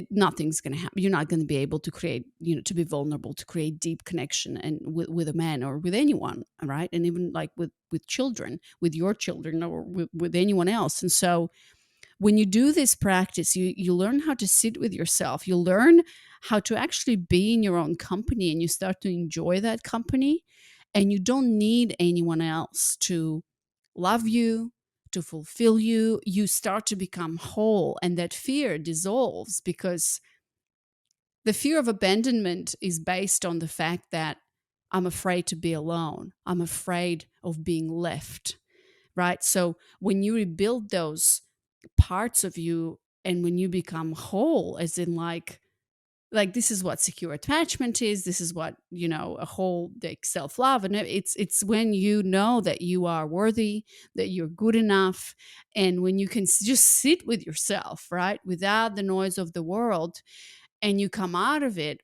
nothing's going to happen. You're not going to be able to create, to be vulnerable, to create deep connection and with a man or with anyone, right? And even like with children, with your children, or with anyone else. And so when you do this practice, you learn how to sit with yourself. You learn how to actually be in your own company, and you start to enjoy that company, and you don't need anyone else to love you, to fulfill you. You start to become whole, and that fear dissolves, because the fear of abandonment is based on the fact that I'm afraid to be alone. I'm afraid of being left, right? So when you rebuild those parts of you and when you become whole, as in like this is what secure attachment is, this is what, a whole like self-love, and it's when you know that you are worthy, that you're good enough, and when you can just sit with yourself, right, without the noise of the world, and you come out of it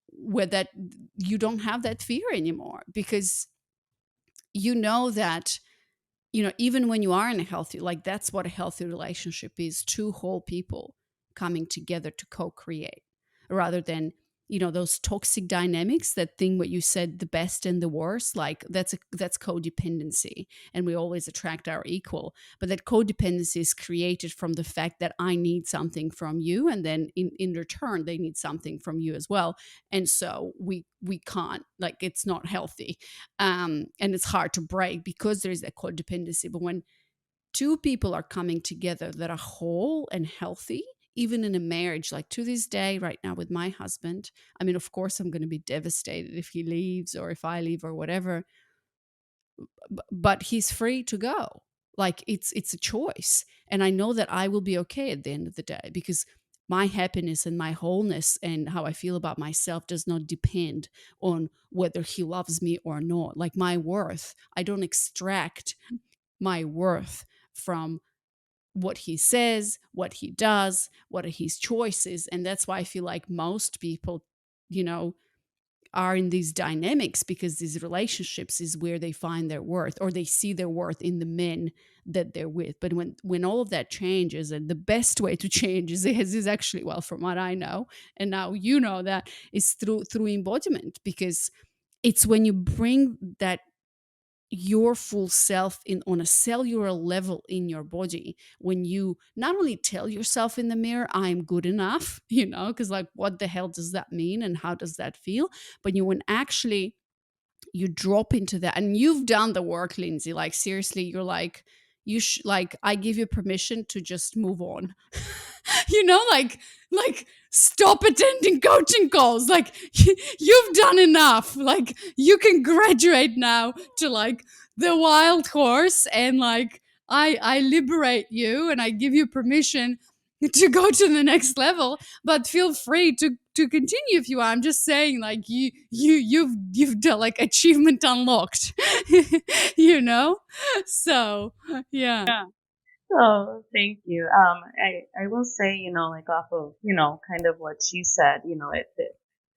where that you don't have that fear anymore, because you know that, even when you are in a healthy, like that's what a healthy relationship is, two whole people coming together to co-create, rather than, those toxic dynamics, that thing what you said, the best and the worst, like that's codependency, and we always attract our equal. But that codependency is created from the fact that I need something from you, and then in return they need something from you as well. And so we can't, like, it's not healthy, and it's hard to break because there is that codependency. But when two people are coming together that are whole and healthy, even in a marriage, like to this day, right now with my husband, I mean, of course, I'm going to be devastated if he leaves or if I leave or whatever, but he's free to go. Like it's a choice, and I know that I will be okay at the end of the day, because my happiness and my wholeness and how I feel about myself does not depend on whether he loves me or not. Like my worth, I don't extract my worth from what he says, what he does, what are his choices. And that's why I feel like most people, you know, are in these dynamics, because these relationships is where they find their worth, or they see their worth in the men that they're with. But when all of that changes, and the best way to change is actually, well, from what I know, and now you know, that is through embodiment, because it's when you bring that your full self in on a cellular level in your body, when you not only tell yourself in the mirror, I'm good enough, because like, what the hell does that mean and how does that feel? But when actually you drop into that, and you've done the work, Lindsay, like seriously, you're like, like, I give you permission to just move on. Like stop attending coaching calls, like you've done enough, like you can graduate now to like the wild horse, and like I liberate you and I give you permission to go to the next level, but feel free to continue if you are. I'm just saying, like, you've done like achievement unlocked. So yeah. Yeah. Oh, thank you. I will say, like off of, kind of what you said,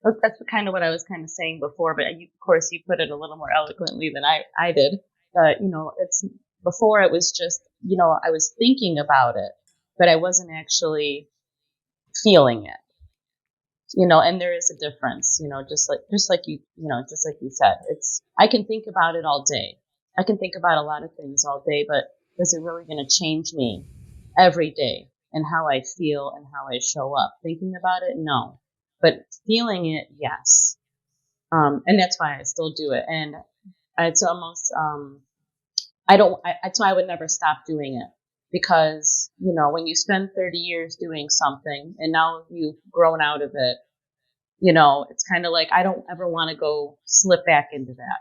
that's kind of what I was kind of saying before, but of course you put it a little more eloquently than I did. It's before it was just, I was thinking about it, but I wasn't actually feeling it, and there is a difference, just like you said, I can think about it all day. I can think about a lot of things all day, but is it really going to change me every day and how I feel and how I show up? Thinking about it, no, but feeling it, yes. And that's why I still do it. And it's almost, that's why I would never stop doing it, because, when you spend 30 years doing something and now you've grown out of it, it's kind of like, I don't ever want to go slip back into that,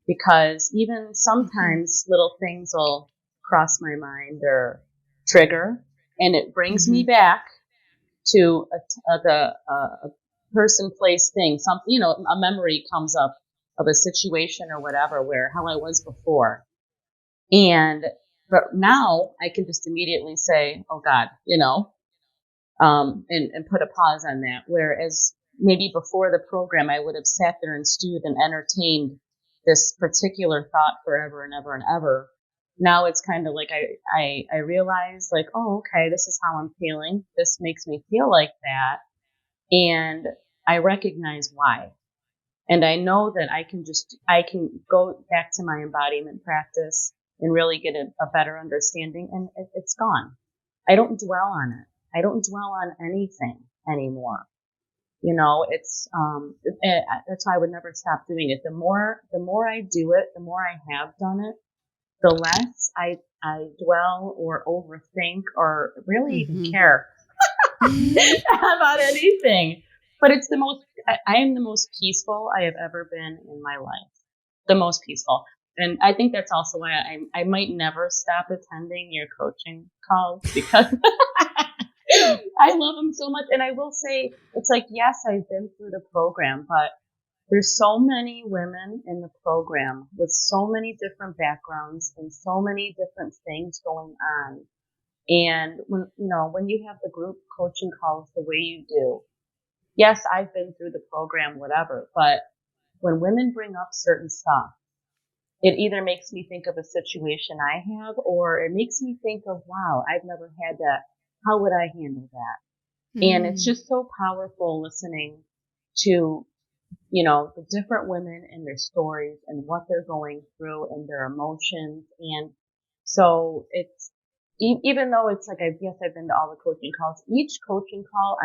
because even sometimes little things will cross my mind or trigger, and it brings me back to a person, place, thing, something, a memory comes up of a situation or whatever, where how I was before. But now I can just immediately say, oh God, and put a pause on that. Whereas maybe before the program, I would have sat there and stewed and entertained this particular thought forever and ever and ever. Now it's kind of like I realize, like, oh, okay, this is how I'm feeling. This makes me feel like that. And I recognize why. And I know that I can go back to my embodiment practice and really get a better understanding, and it's gone. I don't dwell on it. I don't dwell on anything anymore. That's why I would never stop doing it. The more I do it, the more I have done it, the less I dwell or overthink or really even care about anything. But it's I am the most peaceful I have ever been in my life. The most peaceful. And I think that's also why I might never stop attending your coaching calls because I love them so much. And I will say, it's like, yes, I've been through the program, but there's so many women in the program with so many different backgrounds and so many different things going on. And when you have the group coaching calls the way you do, yes, I've been through the program, whatever, but when women bring up certain stuff, it either makes me think of a situation I have, or it makes me think of, wow, I've never had that. How would I handle that? And it's just so powerful listening to, the different women and their stories and what they're going through and their emotions. And so it's, even though it's like, yes, I've been to all the coaching calls, each coaching call,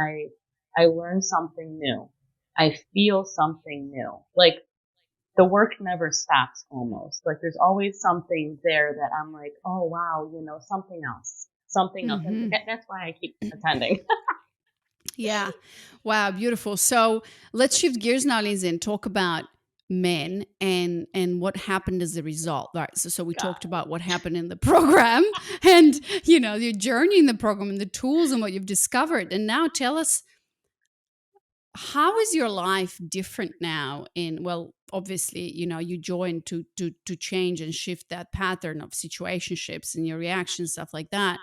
I learn something new. I feel something new. Like, the work never stops almost. Like, there's always something there that I'm like, oh wow, something else. And that's why I keep attending. Yeah. Wow, beautiful. So let's shift gears now, Lindsay, and talk about men and what happened as a result. Right. So we talked about what happened in the program and your journey in the program and the tools and what you've discovered. And now tell us, how is your life different now obviously, you joined to change and shift that pattern of situationships and your reactions, stuff like that.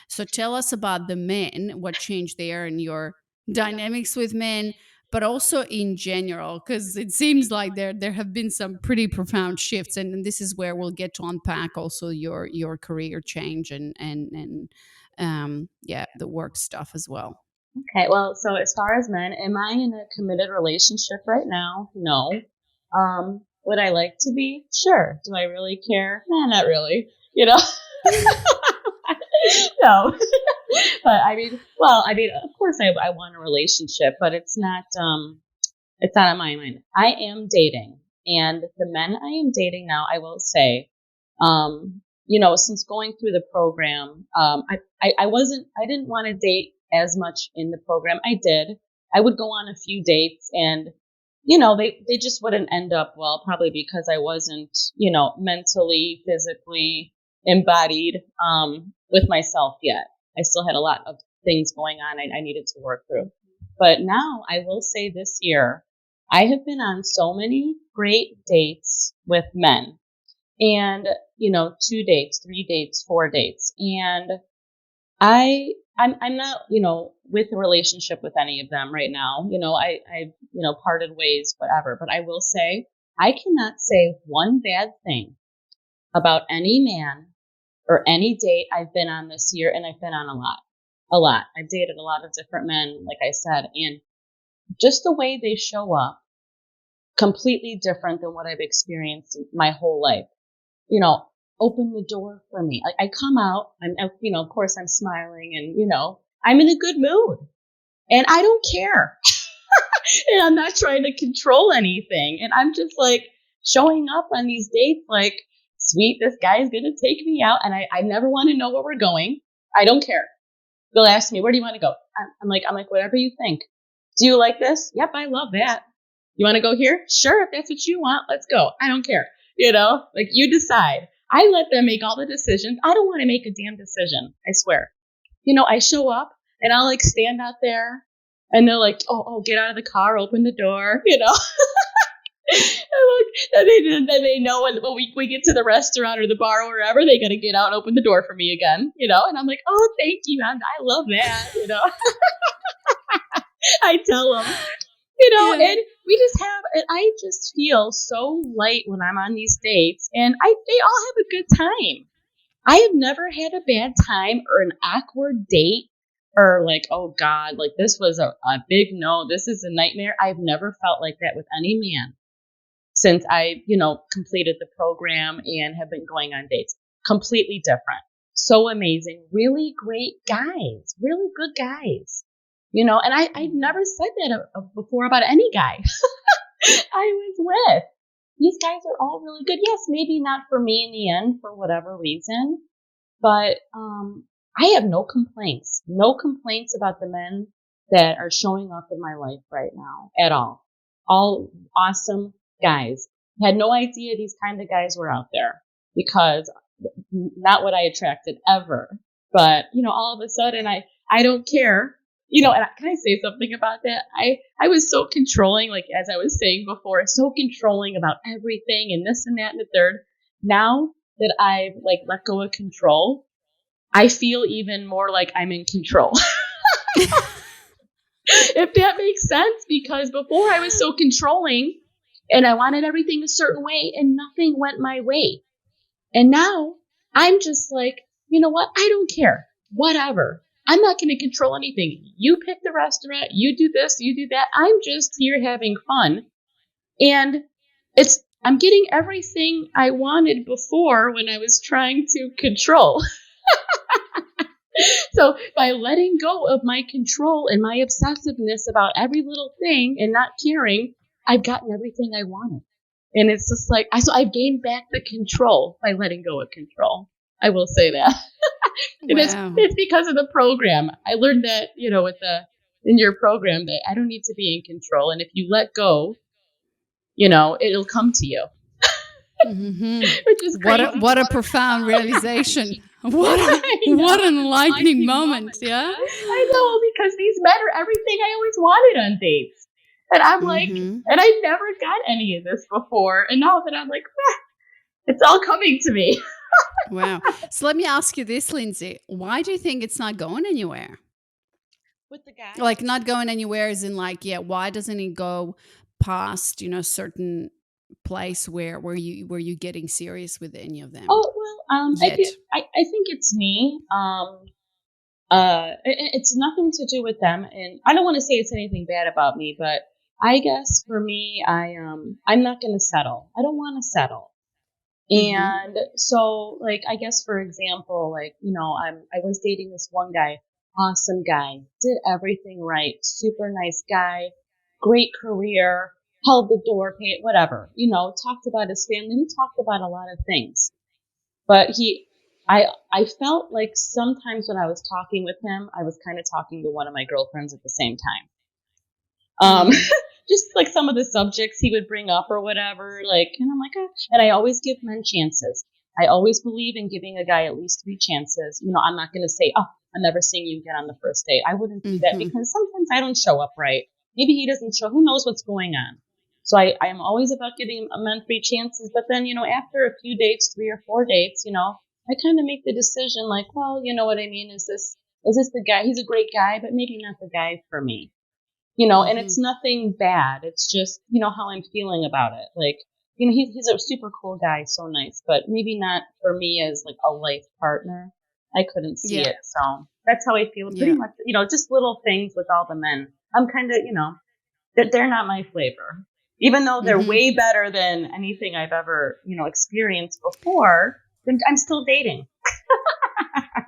So tell us about the men, what changed there and your dynamics with men, but also in general, because it seems like there have been some pretty profound shifts, and this is where we'll get to unpack also your career change and the work stuff as well. Okay, well, so as far as men, am I in a committed relationship right now? No. Would I like to be? Sure. Do I really care? Nah, not really. No. But of course I want a relationship, but it's not on my mind. I am dating, and the men I am dating now, I will say, since going through the program, I didn't want to date as much in the program. I would go on a few dates, and they just wouldn't end up well, probably because I wasn't, mentally, physically embodied with myself yet. I still had a lot of things going on I needed to work through. But now I will say, this year, I have been on so many great dates with men, and 2 dates, 3 dates, 4 dates, and I'm not, with a relationship with any of them right now. I parted ways, whatever. But I will say, I cannot say one bad thing about any man or any date I've been on this year, and I've been on a lot. I've dated a lot of different men, like I said, and just the way they show up, completely different than what I've experienced my whole life. Open the door for me. I come out, of course I'm smiling, and, I'm in a good mood, and I don't care. And I'm not trying to control anything. And I'm just like showing up on these dates like, sweet, this guy is going to take me out. And I never want to know where we're going. I don't care. They'll ask me, where do you want to go? I'm like, whatever you think. Do you like this? Yep, I love that. You want to go here? Sure, if that's what you want, let's go. I don't care. Like, you decide. I let them make all the decisions. I don't want to make a damn decision. I swear. I show up and I'll like stand out there and they're like, oh, get out of the car, open the door, and then they know when we get to the restaurant or the bar or wherever, they got to get out and open the door for me again, and I'm like, oh, thank you. I love that, I tell them, and we just and I just feel so light when I'm on these dates, and they all have a good time. I have never had a bad time or an awkward date or like, oh God, like this was a big no, this is a nightmare. I've never felt like that with any man since I, completed the program and have been going on dates. Completely different. So amazing. Really great guys. Really good guys. And I'd never said that before about any guy I was with. These guys are all really good. Yes, maybe not for me in the end for whatever reason, but I have no complaints. No complaints about the men that are showing up in my life right now at all. All awesome guys. Had no idea these kind of guys were out there because not what I attracted ever. But, all of a sudden I don't care. And can I say something about that? I was so controlling, like as I was saying before, so controlling about everything and this and that and the third. Now that I've like let go of control, I feel even more like I'm in control. If that makes sense, because before I was so controlling and I wanted everything a certain way and nothing went my way. And now I'm just like, you know what? I don't care. Whatever. I'm not going to control anything. You pick the restaurant. You do this. You do that. I'm just here having fun. And I'm getting everything I wanted before when I was trying to control. So by letting go of my control and my obsessiveness about every little thing and not caring, I've gotten everything I wanted. And it's just like, so I've gained back the control by letting go of control. I will say that. And Wow. it's because of the program. I learned that, in your program that I don't need to be in control. And if you let go, it'll come to you. Which is crazy. What a profound realization. What an enlightening moment, yeah? I know, because these men are everything I always wanted on dates. And I'm like, and I never got any of this before. And now that I'm like, it's all coming to me. Wow. So let me ask you this, Lindsay. Why do you think it's not going anywhere? With the guy? Like not going anywhere is in like, yeah, why doesn't it go past, certain place where you getting serious with any of them? Oh, well, Yet. I think it's me. It's nothing to do with them, and I don't want to say it's anything bad about me, but I guess for me, I'm not going to settle. I don't want to settle. And so, like, I guess for example, like, I was dating this one guy, awesome guy, did everything right, super nice guy, great career, held the door, paid, whatever, talked about his family. We talked about a lot of things. But I felt like sometimes when I was talking with him, I was kind of talking to one of my girlfriends at the same time. Just like some of the subjects he would bring up or whatever, like, and I'm like, and I always give men chances. I always believe in giving a guy at least 3 chances. I'm not going to say, oh, I'm never seeing you again on the first date. I wouldn't do that because sometimes I don't show up right. Maybe he doesn't show. Who knows what's going on? So I am always about giving a man 3 chances. But then, after a few dates, 3 or 4 dates, I kind of make the decision like, well, you know what I mean? Is this the guy? He's a great guy, but maybe not the guy for me. And it's nothing bad. It's just, how I'm feeling about it. Like, he's a super cool guy, so nice, but maybe not for me as like a life partner. I couldn't see it. So that's how I feel pretty much, just little things with all the men. I'm kind of, that they're not my flavor, even though they're way better than anything I've ever, experienced before. I'm still dating.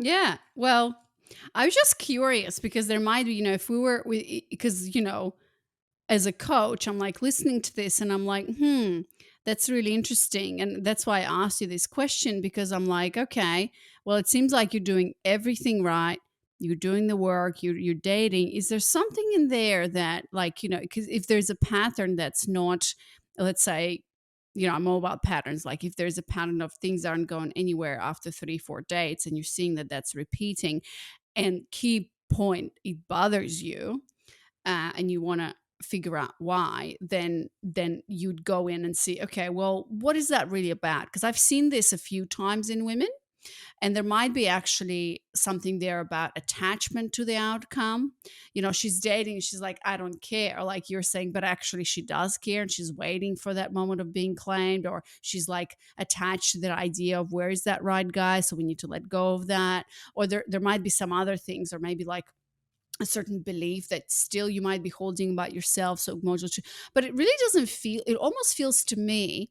Yeah. Well, I was just curious because there might be, if we were, because, as a coach, I'm like listening to this and I'm like, that's really interesting. And that's why I asked you this question, because I'm like, okay, well, it seems like you're doing everything right. You're doing the work, you're dating. Is there something in there that, like, because if there's a pattern that's not, let's say, I'm all about patterns. Like if there's a pattern of things aren't going anywhere after 3, 4 dates and you're seeing that that's repeating, and key point, it bothers you, and you want to figure out why, then you'd go in and see, okay, well, what is that really about? Because I've seen this a few times in women, and there might be actually something there about attachment to the outcome. She's dating, she's like, I don't care, like you're saying, but actually she does care and she's waiting for that moment of being claimed, or she's like attached to the idea of where is that right guy, so we need to let go of that. Or there might be some other things, or maybe like a certain belief that still you might be holding about yourself, so emotional. But it really doesn't feel, it almost feels to me,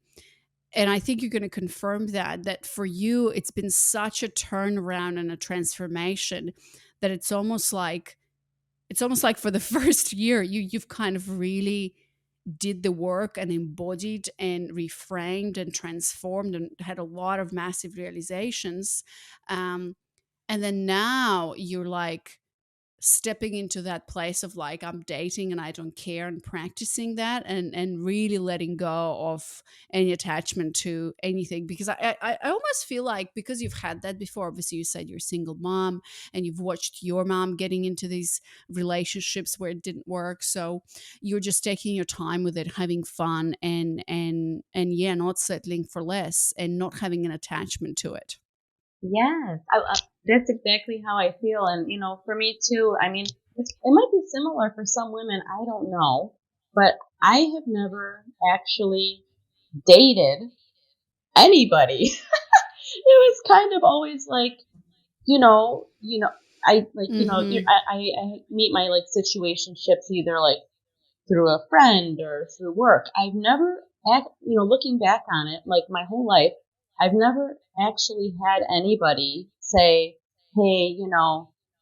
and I think you're going to confirm that for you it's been such a turnaround and a transformation that it's almost like for the first year you've kind of really did the work and embodied and reframed and transformed and had a lot of massive realizations, and then now you're like stepping into that place of like I'm dating and I don't care, and practicing that, and really letting go of any attachment to anything, because I almost feel like, because you've had that before, obviously you said you're a single mom and you've watched your mom getting into these relationships where it didn't work, so you're just taking your time with it, having fun, and yeah, not settling for less and not having an attachment to it. Yes, that's exactly how I feel. And, for me too, I mean, it might be similar for some women. I don't know. But I have never actually dated anybody. It was kind of always like, I like, Mm-hmm. I meet my like situationships either like through a friend or through work. I've never, looking back on it, like my whole life, I've never actually had anybody say, hey,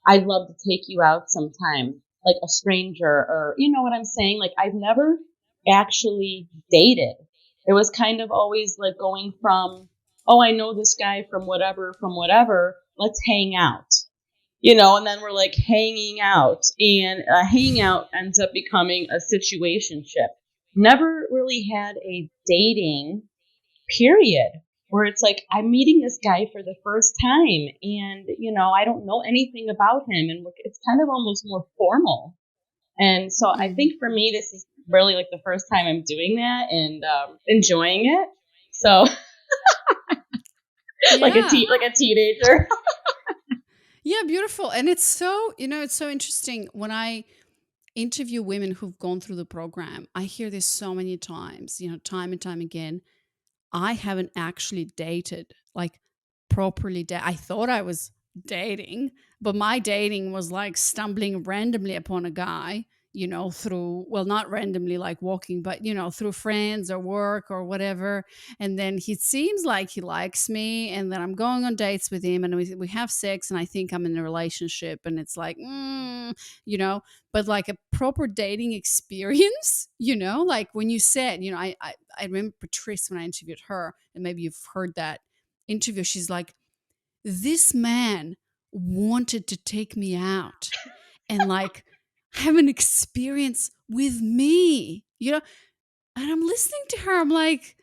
I'd love to take you out sometime, like a stranger, or, you know what I'm saying? Like, I've never actually dated. It was kind of always like going from, oh, I know this guy from whatever, let's hang out, and then we're like hanging out, and a hangout ends up becoming a situationship. Never really had a dating period where it's like I'm meeting this guy for the first time, and I don't know anything about him, and it's kind of almost more formal. And so I Mm-hmm. think for me, this is really like the first time I'm doing that, and enjoying it. So Yeah. like a teenager. Yeah, beautiful. And it's so, it's so interesting when I interview women who've gone through the program. I hear this so many times, time and time again. I haven't actually dated, like properly. I thought I was dating, but my dating was like stumbling randomly upon a guy, through, well, not randomly like walking, but, through friends or work or whatever. And then he seems like he likes me. And then I'm going on dates with him and we have sex and I think I'm in a relationship. And it's like, you know, but like a proper dating experience, like when you said, I remember Patrice when I interviewed her, and maybe you've heard that interview. She's like, this man wanted to take me out and like have an experience with me, and I'm listening to her. I'm like,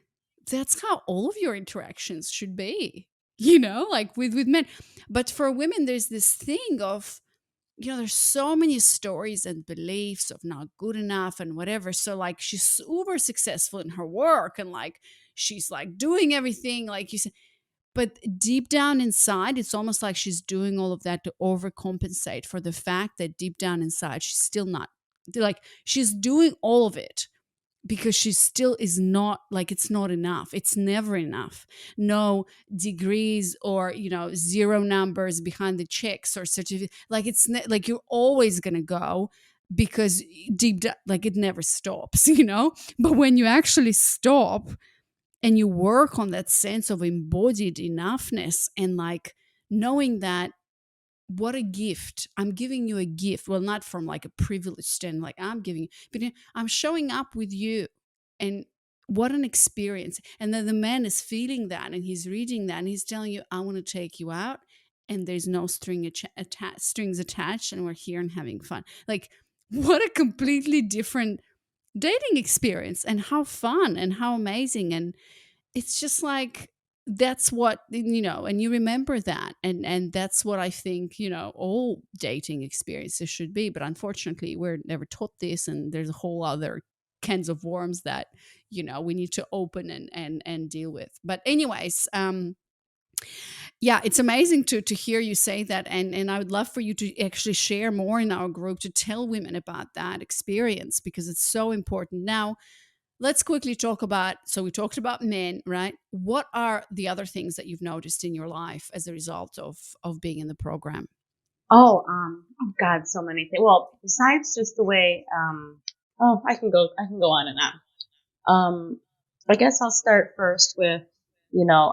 that's how all of your interactions should be, like with men. But for women, there's this thing of, there's so many stories and beliefs of not good enough and whatever. So like she's super successful in her work and like she's like doing everything like you said. But deep down inside, it's almost like she's doing all of that to overcompensate for the fact that deep down inside, she's still not, like she's doing all of it because she still is not, like it's not enough, it's never enough. No degrees or zero numbers behind the checks or certificate, like like you're always gonna go, because deep down, like it never stops. But when you actually stop and you work on that sense of embodied enoughness and like knowing that, what a gift, I'm giving you a gift, well, not from like a privileged stand, like I'm giving you, but I'm showing up with you, and what an experience. And then the man is feeling that and he's reading that and he's telling you, I want to take you out, and there's no strings attached, and we're here and having fun. Like, what a completely different dating experience, and how fun and how amazing. And it's just like, that's what, and you remember that, and that's what I think, all dating experiences should be. But unfortunately, we're never taught this, and there's a whole other cans of worms that, we need to open and deal with. But anyways, yeah, it's amazing to hear you say that, and I would love for you to actually share more in our group to tell women about that experience, because it's so important. Now, let's quickly talk about, so we talked about men, right? What are the other things that you've noticed in your life as a result of being in the program? Oh God, so many things. Well, besides just the way, oh, I can go on and on. I guess I'll start first with,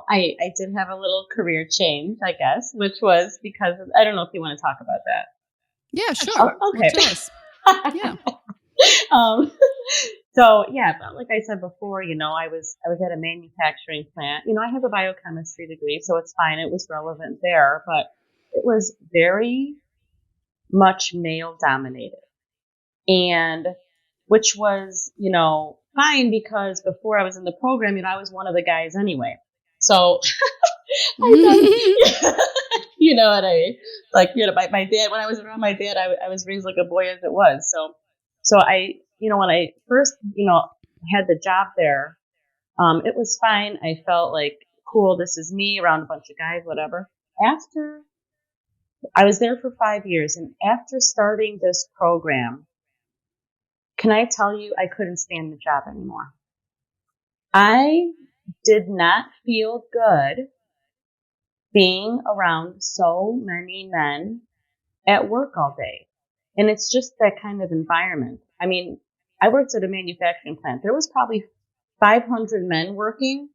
I did have a little career change, I guess, which was because I don't know if you want to talk about that. Yeah, sure. Oh, Well, okay. tell us. Yeah. um, so yeah, but like I said before, I was at a manufacturing plant. I have a biochemistry degree, so it's fine. It was relevant there, but it was very much male dominated. And which was, fine because before I was in the program, I was one of the guys anyway. So I thought, what I mean? Like, my dad, when I was around my dad, I was raised like a boy as it was. So I, when I first, had the job there, it was fine. I felt like, cool, this is me around a bunch of guys, whatever. After I was there for 5 years, and after starting this program, can I tell you, I couldn't stand the job anymore. I did not feel good being around so many men at work all day. And it's just that kind of environment. I mean, I worked at a manufacturing plant. There was probably 500 men working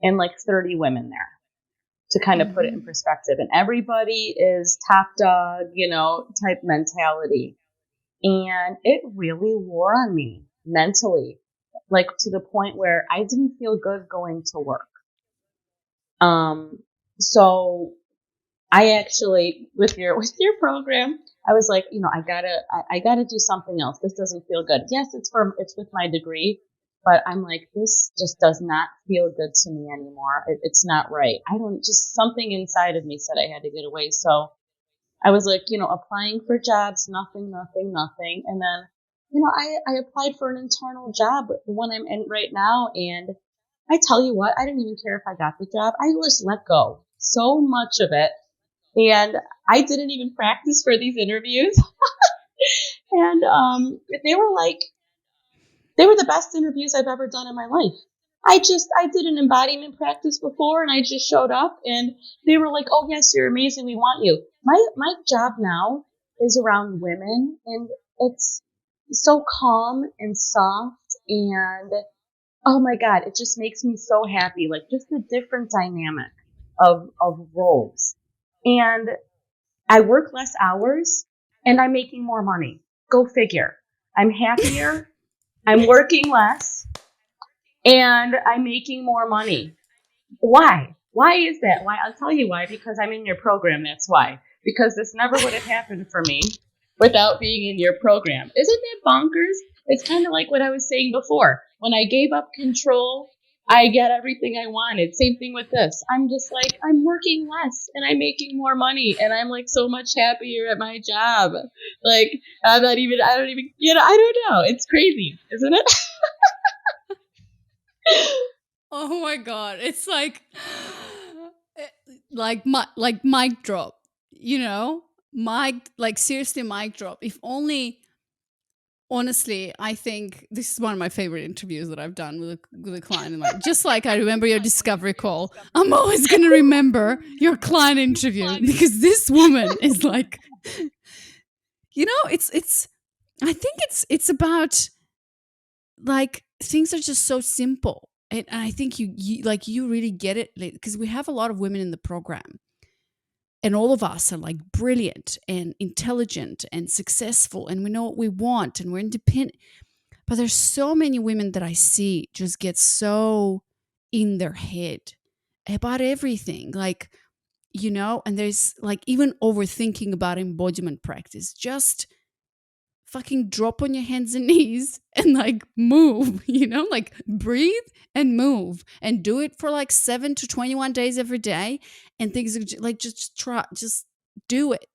and like 30 women there, to kind of put it in perspective. And everybody is top dog, type mentality. And it really wore on me mentally, like to the point where I didn't feel good going to work. So I actually, with your program, I was like, I gotta do something else. This doesn't feel good. Yes, it's with my degree, but I'm like, this just does not feel good to me anymore. It's not right. Something inside of me said I had to get away. So I was like, applying for jobs, nothing. And then, I applied for an internal job, the one I'm in right now. And I tell you what, I didn't even care if I got the job. I just let go so much of it. And I didn't even practice for these interviews. And they were the best interviews I've ever done in my life. I did an embodiment practice before, and I just showed up, and they were like, "Oh yes, you're amazing. We want you." My job now is around women, and it's so calm and soft, and oh my God, it just makes me so happy. Like, just a different dynamic of roles. And I work less hours and I'm making more money. Go figure. I'm happier. I'm working less and I'm making more money. Why? Why is that? Why? I'll tell you why. Because I'm in your program. That's why. Because this never would have happened for me without being in your program. Isn't that bonkers? It's kind of like what I was saying before. When I gave up control, I get everything I wanted. Same thing with this. I'm just like, I'm working less and I'm making more money and I'm like so much happier at my job. Like, I don't even, I don't know. It's crazy, isn't it? Oh my God. It's like mic drop, like seriously mic drop. If only, honestly, I think this is one of my favorite interviews that I've done with a client. And like, just like I remember your discovery call, I'm always going to remember your client interview because this woman is like, I think it's about, like, things are just so simple. And I think you really get it, because we have a lot of women in the program. And all of us are like brilliant and intelligent and successful, and we know what we want, and we're independent. But there's so many women that I see just get so in their head about everything. Like, and there's like even overthinking about embodiment practice. Just fucking drop on your hands and knees and like move, like breathe and move and do it for like 7 to 21 days every day. And things are like, just do it,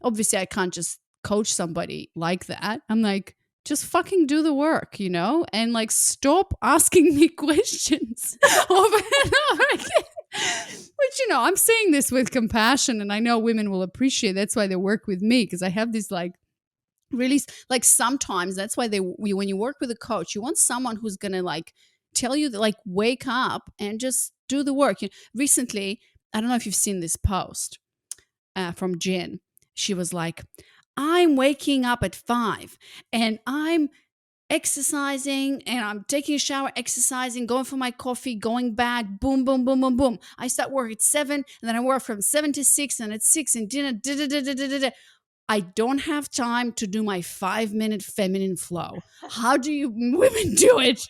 Obviously, I can't just coach somebody like that. I'm like, just fucking do the work, and like stop asking me questions over and over again. Which, I'm saying this with compassion, and I know women will appreciate. That's why they work with me, because I have this like really, like, sometimes that's why when you work with a coach, you want someone who's gonna like tell you that, like, wake up and just do the work. Recently, I don't know if you've seen this post from Jen. She was like, I'm waking up at 5 and I'm exercising and I'm taking a shower, exercising, going for my coffee, going back, boom, boom, boom, boom, boom. I start work at 7 and then I work from 7 to 6 and at 6 and dinner. I don't have time to do my 5-minute feminine flow. How do you women do it?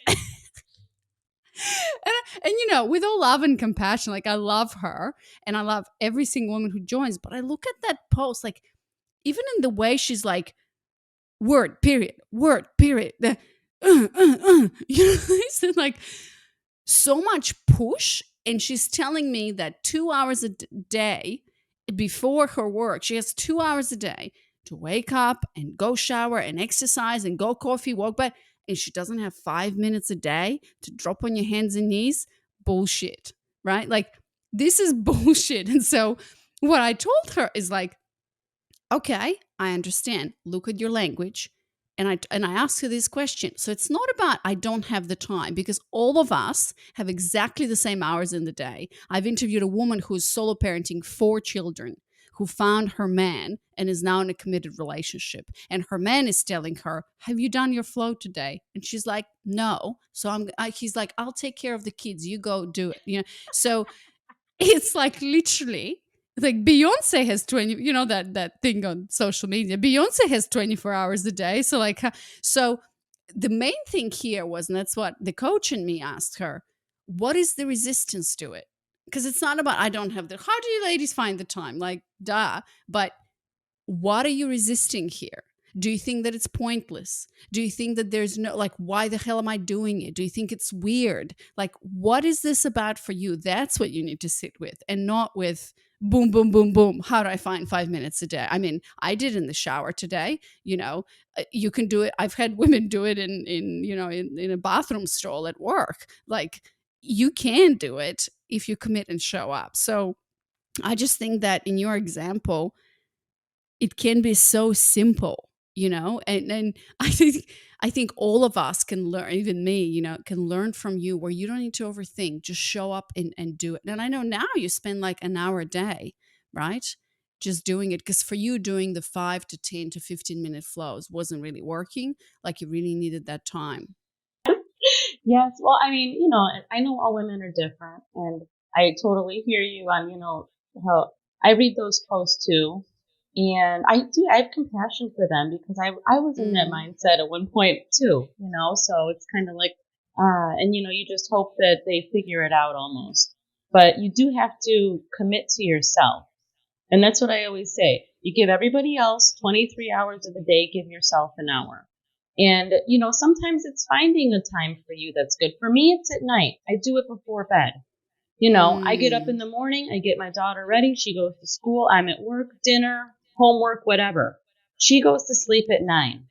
and with all love and compassion, like, I love her and I love every single woman who joins, but I look at that post like, even in the way she's like, word, period, word, period. You know, it's like so much push. And she's telling me that 2 hours a day before her work, she has 2 hours a day to wake up and go shower and exercise and go coffee, walk back. And she doesn't have 5 minutes a day to drop on your hands and knees. Bullshit, right? Like, this is bullshit. And so what I told her is like, okay, I understand. Look at your language. And I asked her this question. So it's not about I don't have the time, because all of us have exactly the same hours in the day. I've interviewed a woman who's solo parenting 4 children, who found her man and is now in a committed relationship. And her man is telling her, "Have you done your flow today?" And she's like, "No." So he's like, "I'll take care of the kids. You go do it." You know. So it's like literally like Beyonce has 20, you know, that thing on social media. Beyonce has 24 hours a day. So like so the main thing here was, and that's what the coach and me asked her, what is the resistance to it? Because it's not about I don't have the, how do you ladies find the time? Like, duh. But what are you resisting here? Do you think that it's pointless? Do you think that there's no, like, why the hell am I doing it? Do you think it's weird? Like, what is this about for you? That's what you need to sit with, and not with boom, boom, boom, boom. How do I find 5 minutes a day? I mean, I did in the shower today, you know, you can do it. I've had women do it in a bathroom stall at work. Like, you can do it if you commit and show up. So I just think that in your example, it can be so simple, you know, and I think all of us can learn, even me, you know, can learn from you, where you don't need to overthink, just show up and do it. And I know now you spend like an hour a day, right, just doing it, because for you doing the 5 to 10 to 15-minute flows wasn't really working, like you really needed that time. Yes. Well, I mean, I know all women are different, and I totally hear you on, how I read those posts too. And I have compassion for them, because I was in that Mm. mindset at one point too, so it's kind of like, and you just hope that they figure it out almost. But you do have to commit to yourself. And that's what I always say. You give everybody else 23 hours of the day, give yourself an hour. And, sometimes it's finding a time for you that's good. For me, it's at night. I do it before bed. I get up in Mm. the morning, I get my daughter ready. She goes to school. I'm at work, dinner, homework, whatever. She goes to sleep at 9.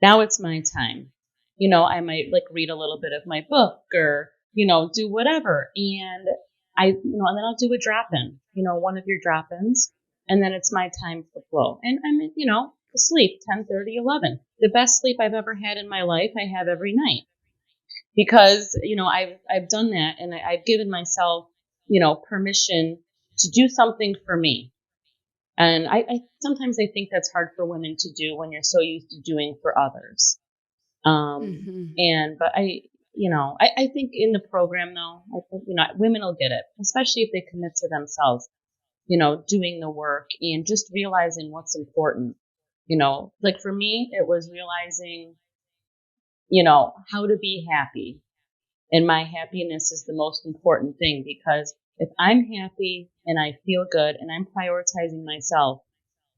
Now it's my time. I might like read a little bit of my book, or, do whatever. And and then I'll do a drop in, one of your drop ins. And then it's my time for flow. And I'm, asleep 10:30, 11. The best sleep I've ever had in my life, I have every night, because, I've done that, and I've given myself, permission to do something for me. And I sometimes I think that's hard for women to do when you're so used to doing for others. Hmm. But I think in the program though, I think, women will get it, especially if they commit to themselves, doing the work and just realizing what's important. Like for me, it was realizing, how to be happy. And my happiness is the most important thing, because if I'm happy and I feel good and I'm prioritizing myself,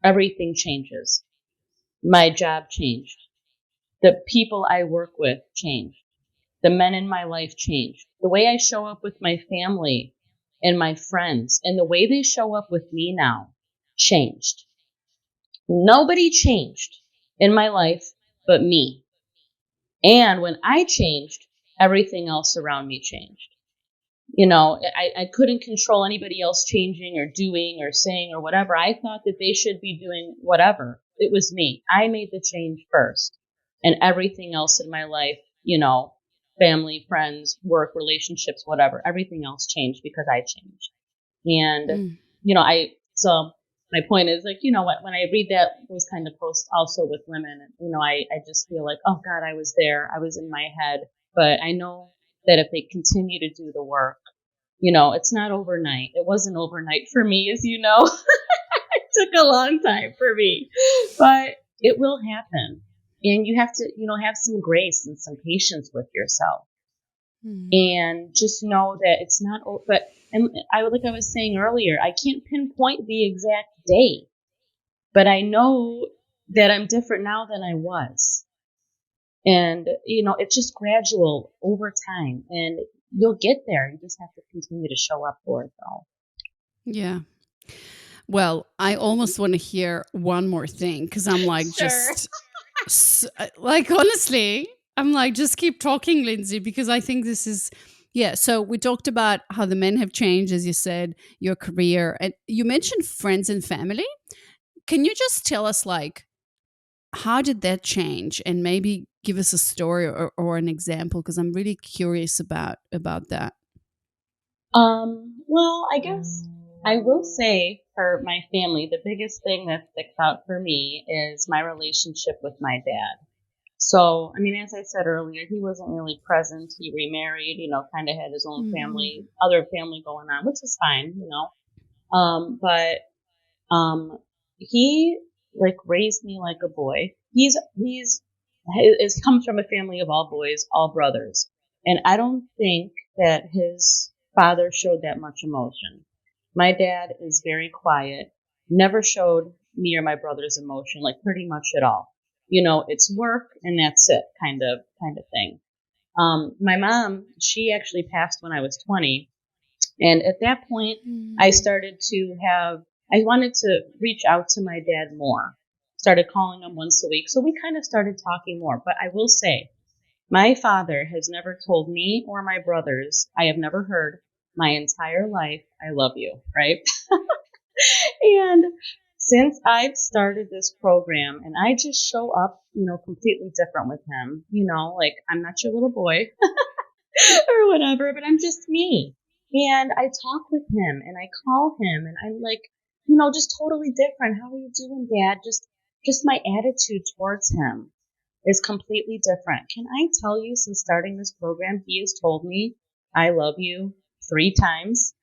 everything changes. My job changed. The people I work with changed. The men in my life changed. The way I show up with my family and my friends, and the way they show up with me now, changed. Nobody changed in my life but me. And when I changed, everything else around me changed. I couldn't control anybody else changing or doing or saying or whatever. I thought that they should be doing whatever. It was me. I made the change first. And everything else in my life, family, friends, work, relationships, whatever, everything else changed because I changed. And, Mm. so my point is, like, when I read those kind of posts also with women, I just feel like, oh God, I was there. I was in my head. But I know that if they continue to do the work, it's not overnight. It wasn't overnight for me, as you know. It took a long time for me, but it will happen. And you have to, have some grace and some patience with yourself, Mm. and just know that it's not, but, and like I was saying earlier, I can't pinpoint the exact day, but I know that I'm different now than I was. And, it's just gradual over time, and you'll get there. You just have to continue to show up for it, though. Yeah. Well, I almost want to hear one more thing because I'm like, Sure. like, honestly, I'm like, just keep talking, Lindsay, because I think this is, yeah. So we talked about how the men have changed, as you said, your career, and you mentioned friends and family. Can you just tell us, like, how did that change, and maybe give us a story or an example? Because I'm really curious about that. Well, I guess I will say for my family, the biggest thing that sticks out for me is my relationship with my dad. So, I mean, as I said earlier, he wasn't really present. He remarried, kind of had his own Mhm. family, other family going on, which is fine. But he like raised me like a boy. He's is comes from a family of all boys, all brothers, and I don't think that his father showed that much emotion. My dad is very quiet, never showed me or my brothers emotion, like pretty much at all. It's work and that's it, kind of thing. My mom, she actually passed when I was 20, and at that point, I Mm. started to I wanted to reach out to my dad more. Started calling him once a week. So we kind of started talking more. But I will say, my father has never told me or my brothers, I have never heard my entire life, I love you, right? And since I've started this program and I just show up, completely different with him, like I'm not your little boy. Or whatever, but I'm just me. And I talk with him and I call him and I'm like, just totally different. How are you doing, Dad? Just my attitude towards him is completely different. Can I tell you, since starting this program, he has told me I love you 3 times.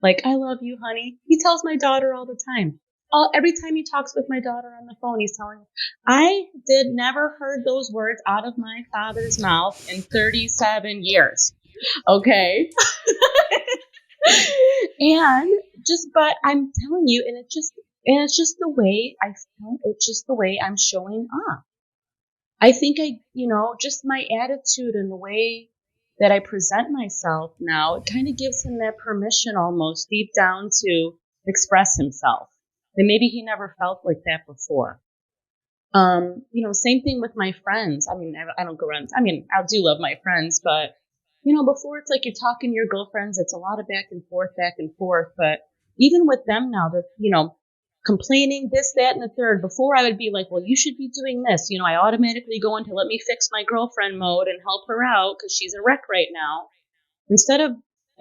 Like, I love you, honey. He tells my daughter all the time. Every time he talks with my daughter on the phone, he's telling her. I did never heard those words out of my father's mouth in 37 years. Okay. And but I'm telling you, and it's just the way I feel. It's just the way I'm showing up. I think just my attitude and the way that I present myself now, it kind of gives him that permission almost deep down to express himself. And maybe he never felt like that before. Same thing with my friends. I mean, I don't go around. I mean, I do love my friends, but before it's like you're talking to your girlfriends, it's a lot of back and forth, back and forth. But even with them now, they're complaining this, that, and the third. Before I would be like, well, you should be doing this. I automatically go into let me fix my girlfriend mode and help her out because she's a wreck right now. Instead of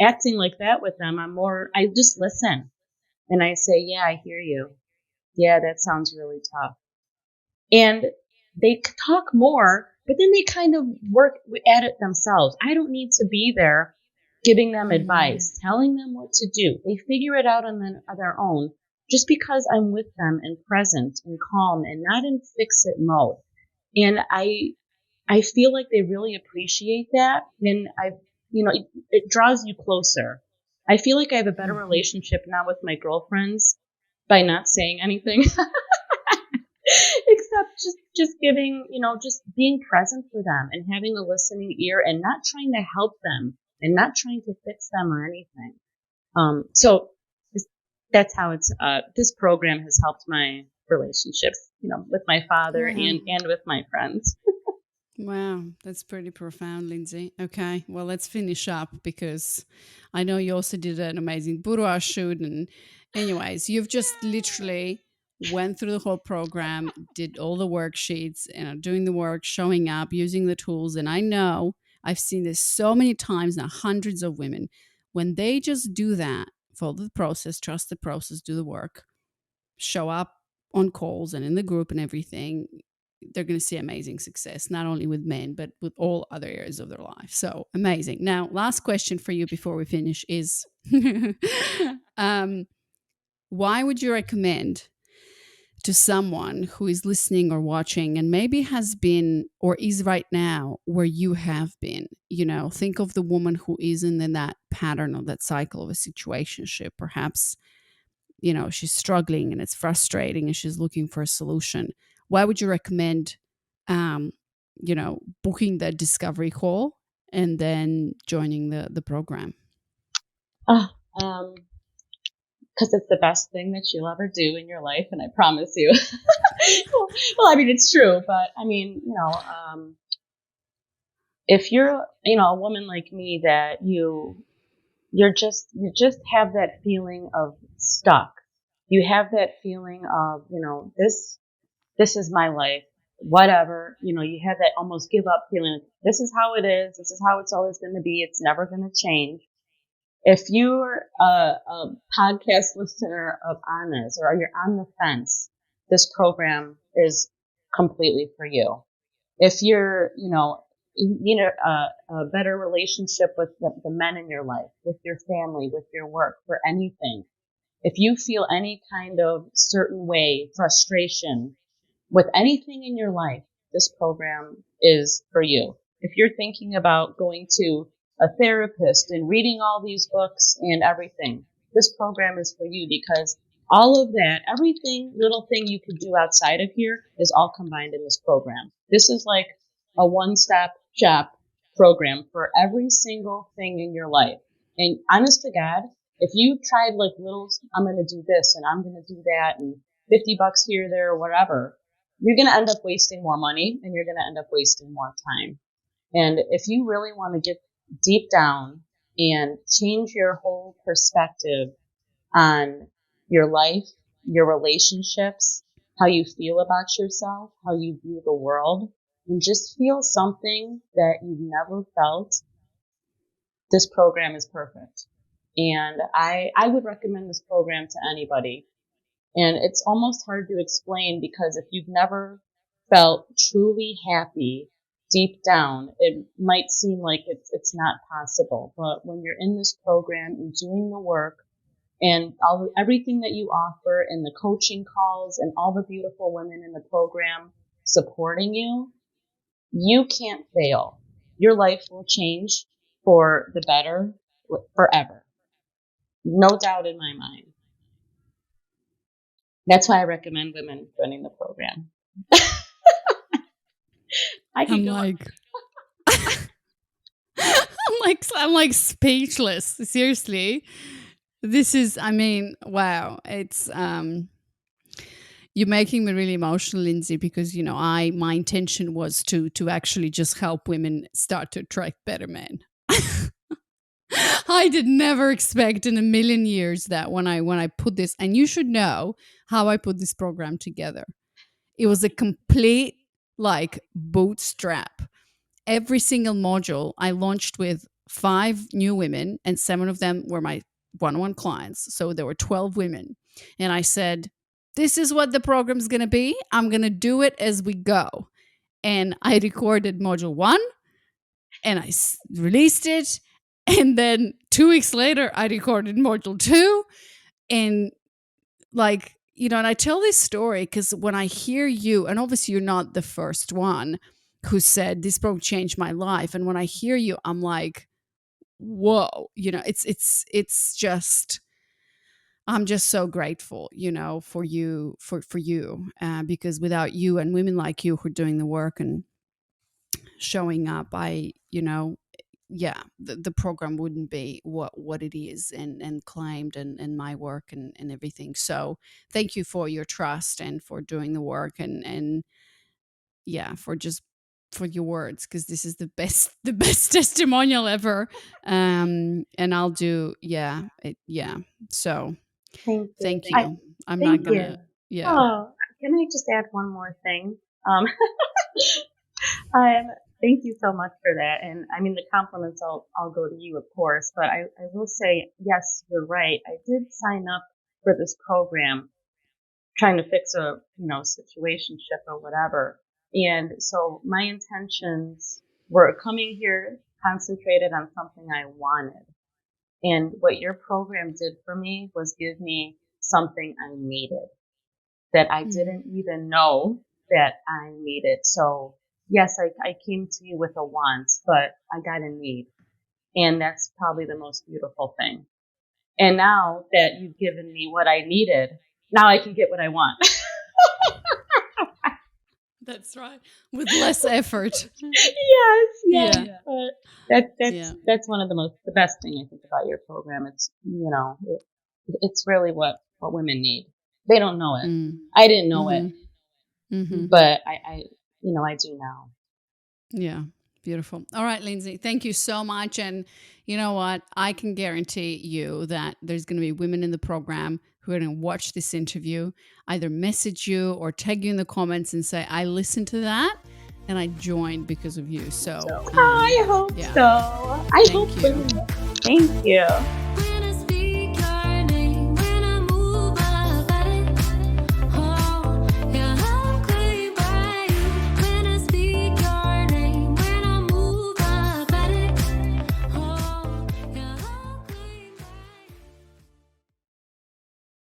acting like that with them, I just listen and I say, yeah, I hear you. Yeah, that sounds really tough. And they talk more, but then they kind of work at it themselves. I don't need to be there giving them Mhm. advice, telling them what to do. They figure it out on their own just because I'm with them and present and calm and not in fix it mode. And I feel like they really appreciate that. And it draws you closer. I feel like I have a better Mhm. relationship now with my girlfriends by not saying anything. Except just giving, just being present for them and having a listening ear and not trying to help them and not trying to fix them or anything. So this, that's how this program has helped my relationships, with my father Wow. and with my friends. Wow, that's pretty profound, Lindsay. Okay, well, let's finish up because I know you also did an amazing boudoir shoot. And, anyways, you've just literally went through the whole program, did all the worksheets, doing the work, showing up, using the tools. And I know I've seen this so many times now, hundreds of women, when they just do that, follow the process, trust the process, do the work, show up on calls and in the group and everything, they're going to see amazing success, not only with men, but with all other areas of their life. So amazing. Now, last question for you before we finish is um, why would you recommend to someone who is listening or watching and maybe has been or is right now where you have been? Think of the woman who isn't in that pattern of that cycle of a situationship, perhaps she's struggling and it's frustrating and she's looking for a solution, why would you recommend um, booking that discovery call and then joining the program? Uh, um, because it's the best thing that you'll ever do in your life, and I promise you. Well, I mean, it's true, but I mean, if you're, a woman like me that you just have that feeling of stuck. You have that feeling of, this is my life, whatever, you have that almost give up feeling. Like, this is how it is. This is how it's always going to be. It's never going to change. If you're a podcast listener of on this, or you're on the fence, this program is completely for you. If you're, a better relationship with the men in your life, with your family, with your work, for anything. If you feel any kind of certain way, frustration with anything in your life, this program is for you. If you're thinking about going to a therapist and reading all these books and everything, this program is for you, because all of that, everything, little thing you could do outside of here is all combined in this program. This is like a one-stop shop program for every single thing in your life. And honest to God, if you tried like little, I'm going to do this and I'm going to do that and $50 here, there, or whatever, you're going to end up wasting more money and you're going to end up wasting more time. And if you really want to get deep down and change your whole perspective on your life, your relationships, how you feel about yourself, how you view the world, and just feel something that you've never felt, this program is perfect. And I would recommend this program to anybody. And it's almost hard to explain, because if you've never felt truly happy deep down, it might seem like it's not possible. But when you're in this program and doing the work and everything that you offer and the coaching calls and all the beautiful women in the program supporting you, you can't fail. Your life will change for the better forever. No doubt in my mind. That's why I recommend women joining the program. I could I'm go. like, I'm like speechless. Seriously, this is. I mean, wow. It's you're making me really emotional, Lindsay, because my intention was to actually just help women start to attract better men. I did never expect in a million years that when I put this, and you should know how I put this program together. It was a complete like bootstrap. Every single module I launched with 5 new women, and 7 of them were my one-on-one clients. So there were 12 women. And I said, this is what the program's going to be. I'm going to do it as we go. And I recorded module 1 and I released it. And then 2 weeks later, I recorded module 2. And and I tell this story because when I hear you, and obviously you're not the first one who said this program changed my life. And when I hear you, I'm like, whoa, it's just, I'm just so grateful, for you, because without you and women like you who are doing the work and showing up, the program wouldn't be what it is and claimed and my work and everything. So thank you for your trust and for doing the work and yeah, for your words, because this is the best the best testimonial ever. And I'll do so Thank you. thank you. I'm not Thank gonna. you. Yeah. Oh, can I just add one more thing? Um, um, thank you so much for that. And I mean, the compliments I'll go to you, of course, but I will say, yes, you're right. I did sign up for this program trying to fix a, situationship or whatever. And so my intentions were coming here concentrated on something I wanted. And what your program did for me was give me something I needed that I didn't even know that I needed. So yes, I came to you with a want, but I got a need. And that's probably the most beautiful thing. And now that you've given me what I needed, now I can get what I want. That's right. With less effort. Yes. Yeah. But that's one of the best thing I think about your program. It's, it's really what women need. They don't know it. I didn't know it, but I do now. Yeah. Beautiful. All right, Lindsay, thank you so much. And you know what? I can guarantee you that there's going to be women in the program who are going to watch this interview, either message you or tag you in the comments and say, I listened to that and I joined because of you. So I hope so. I hope so. Thank you.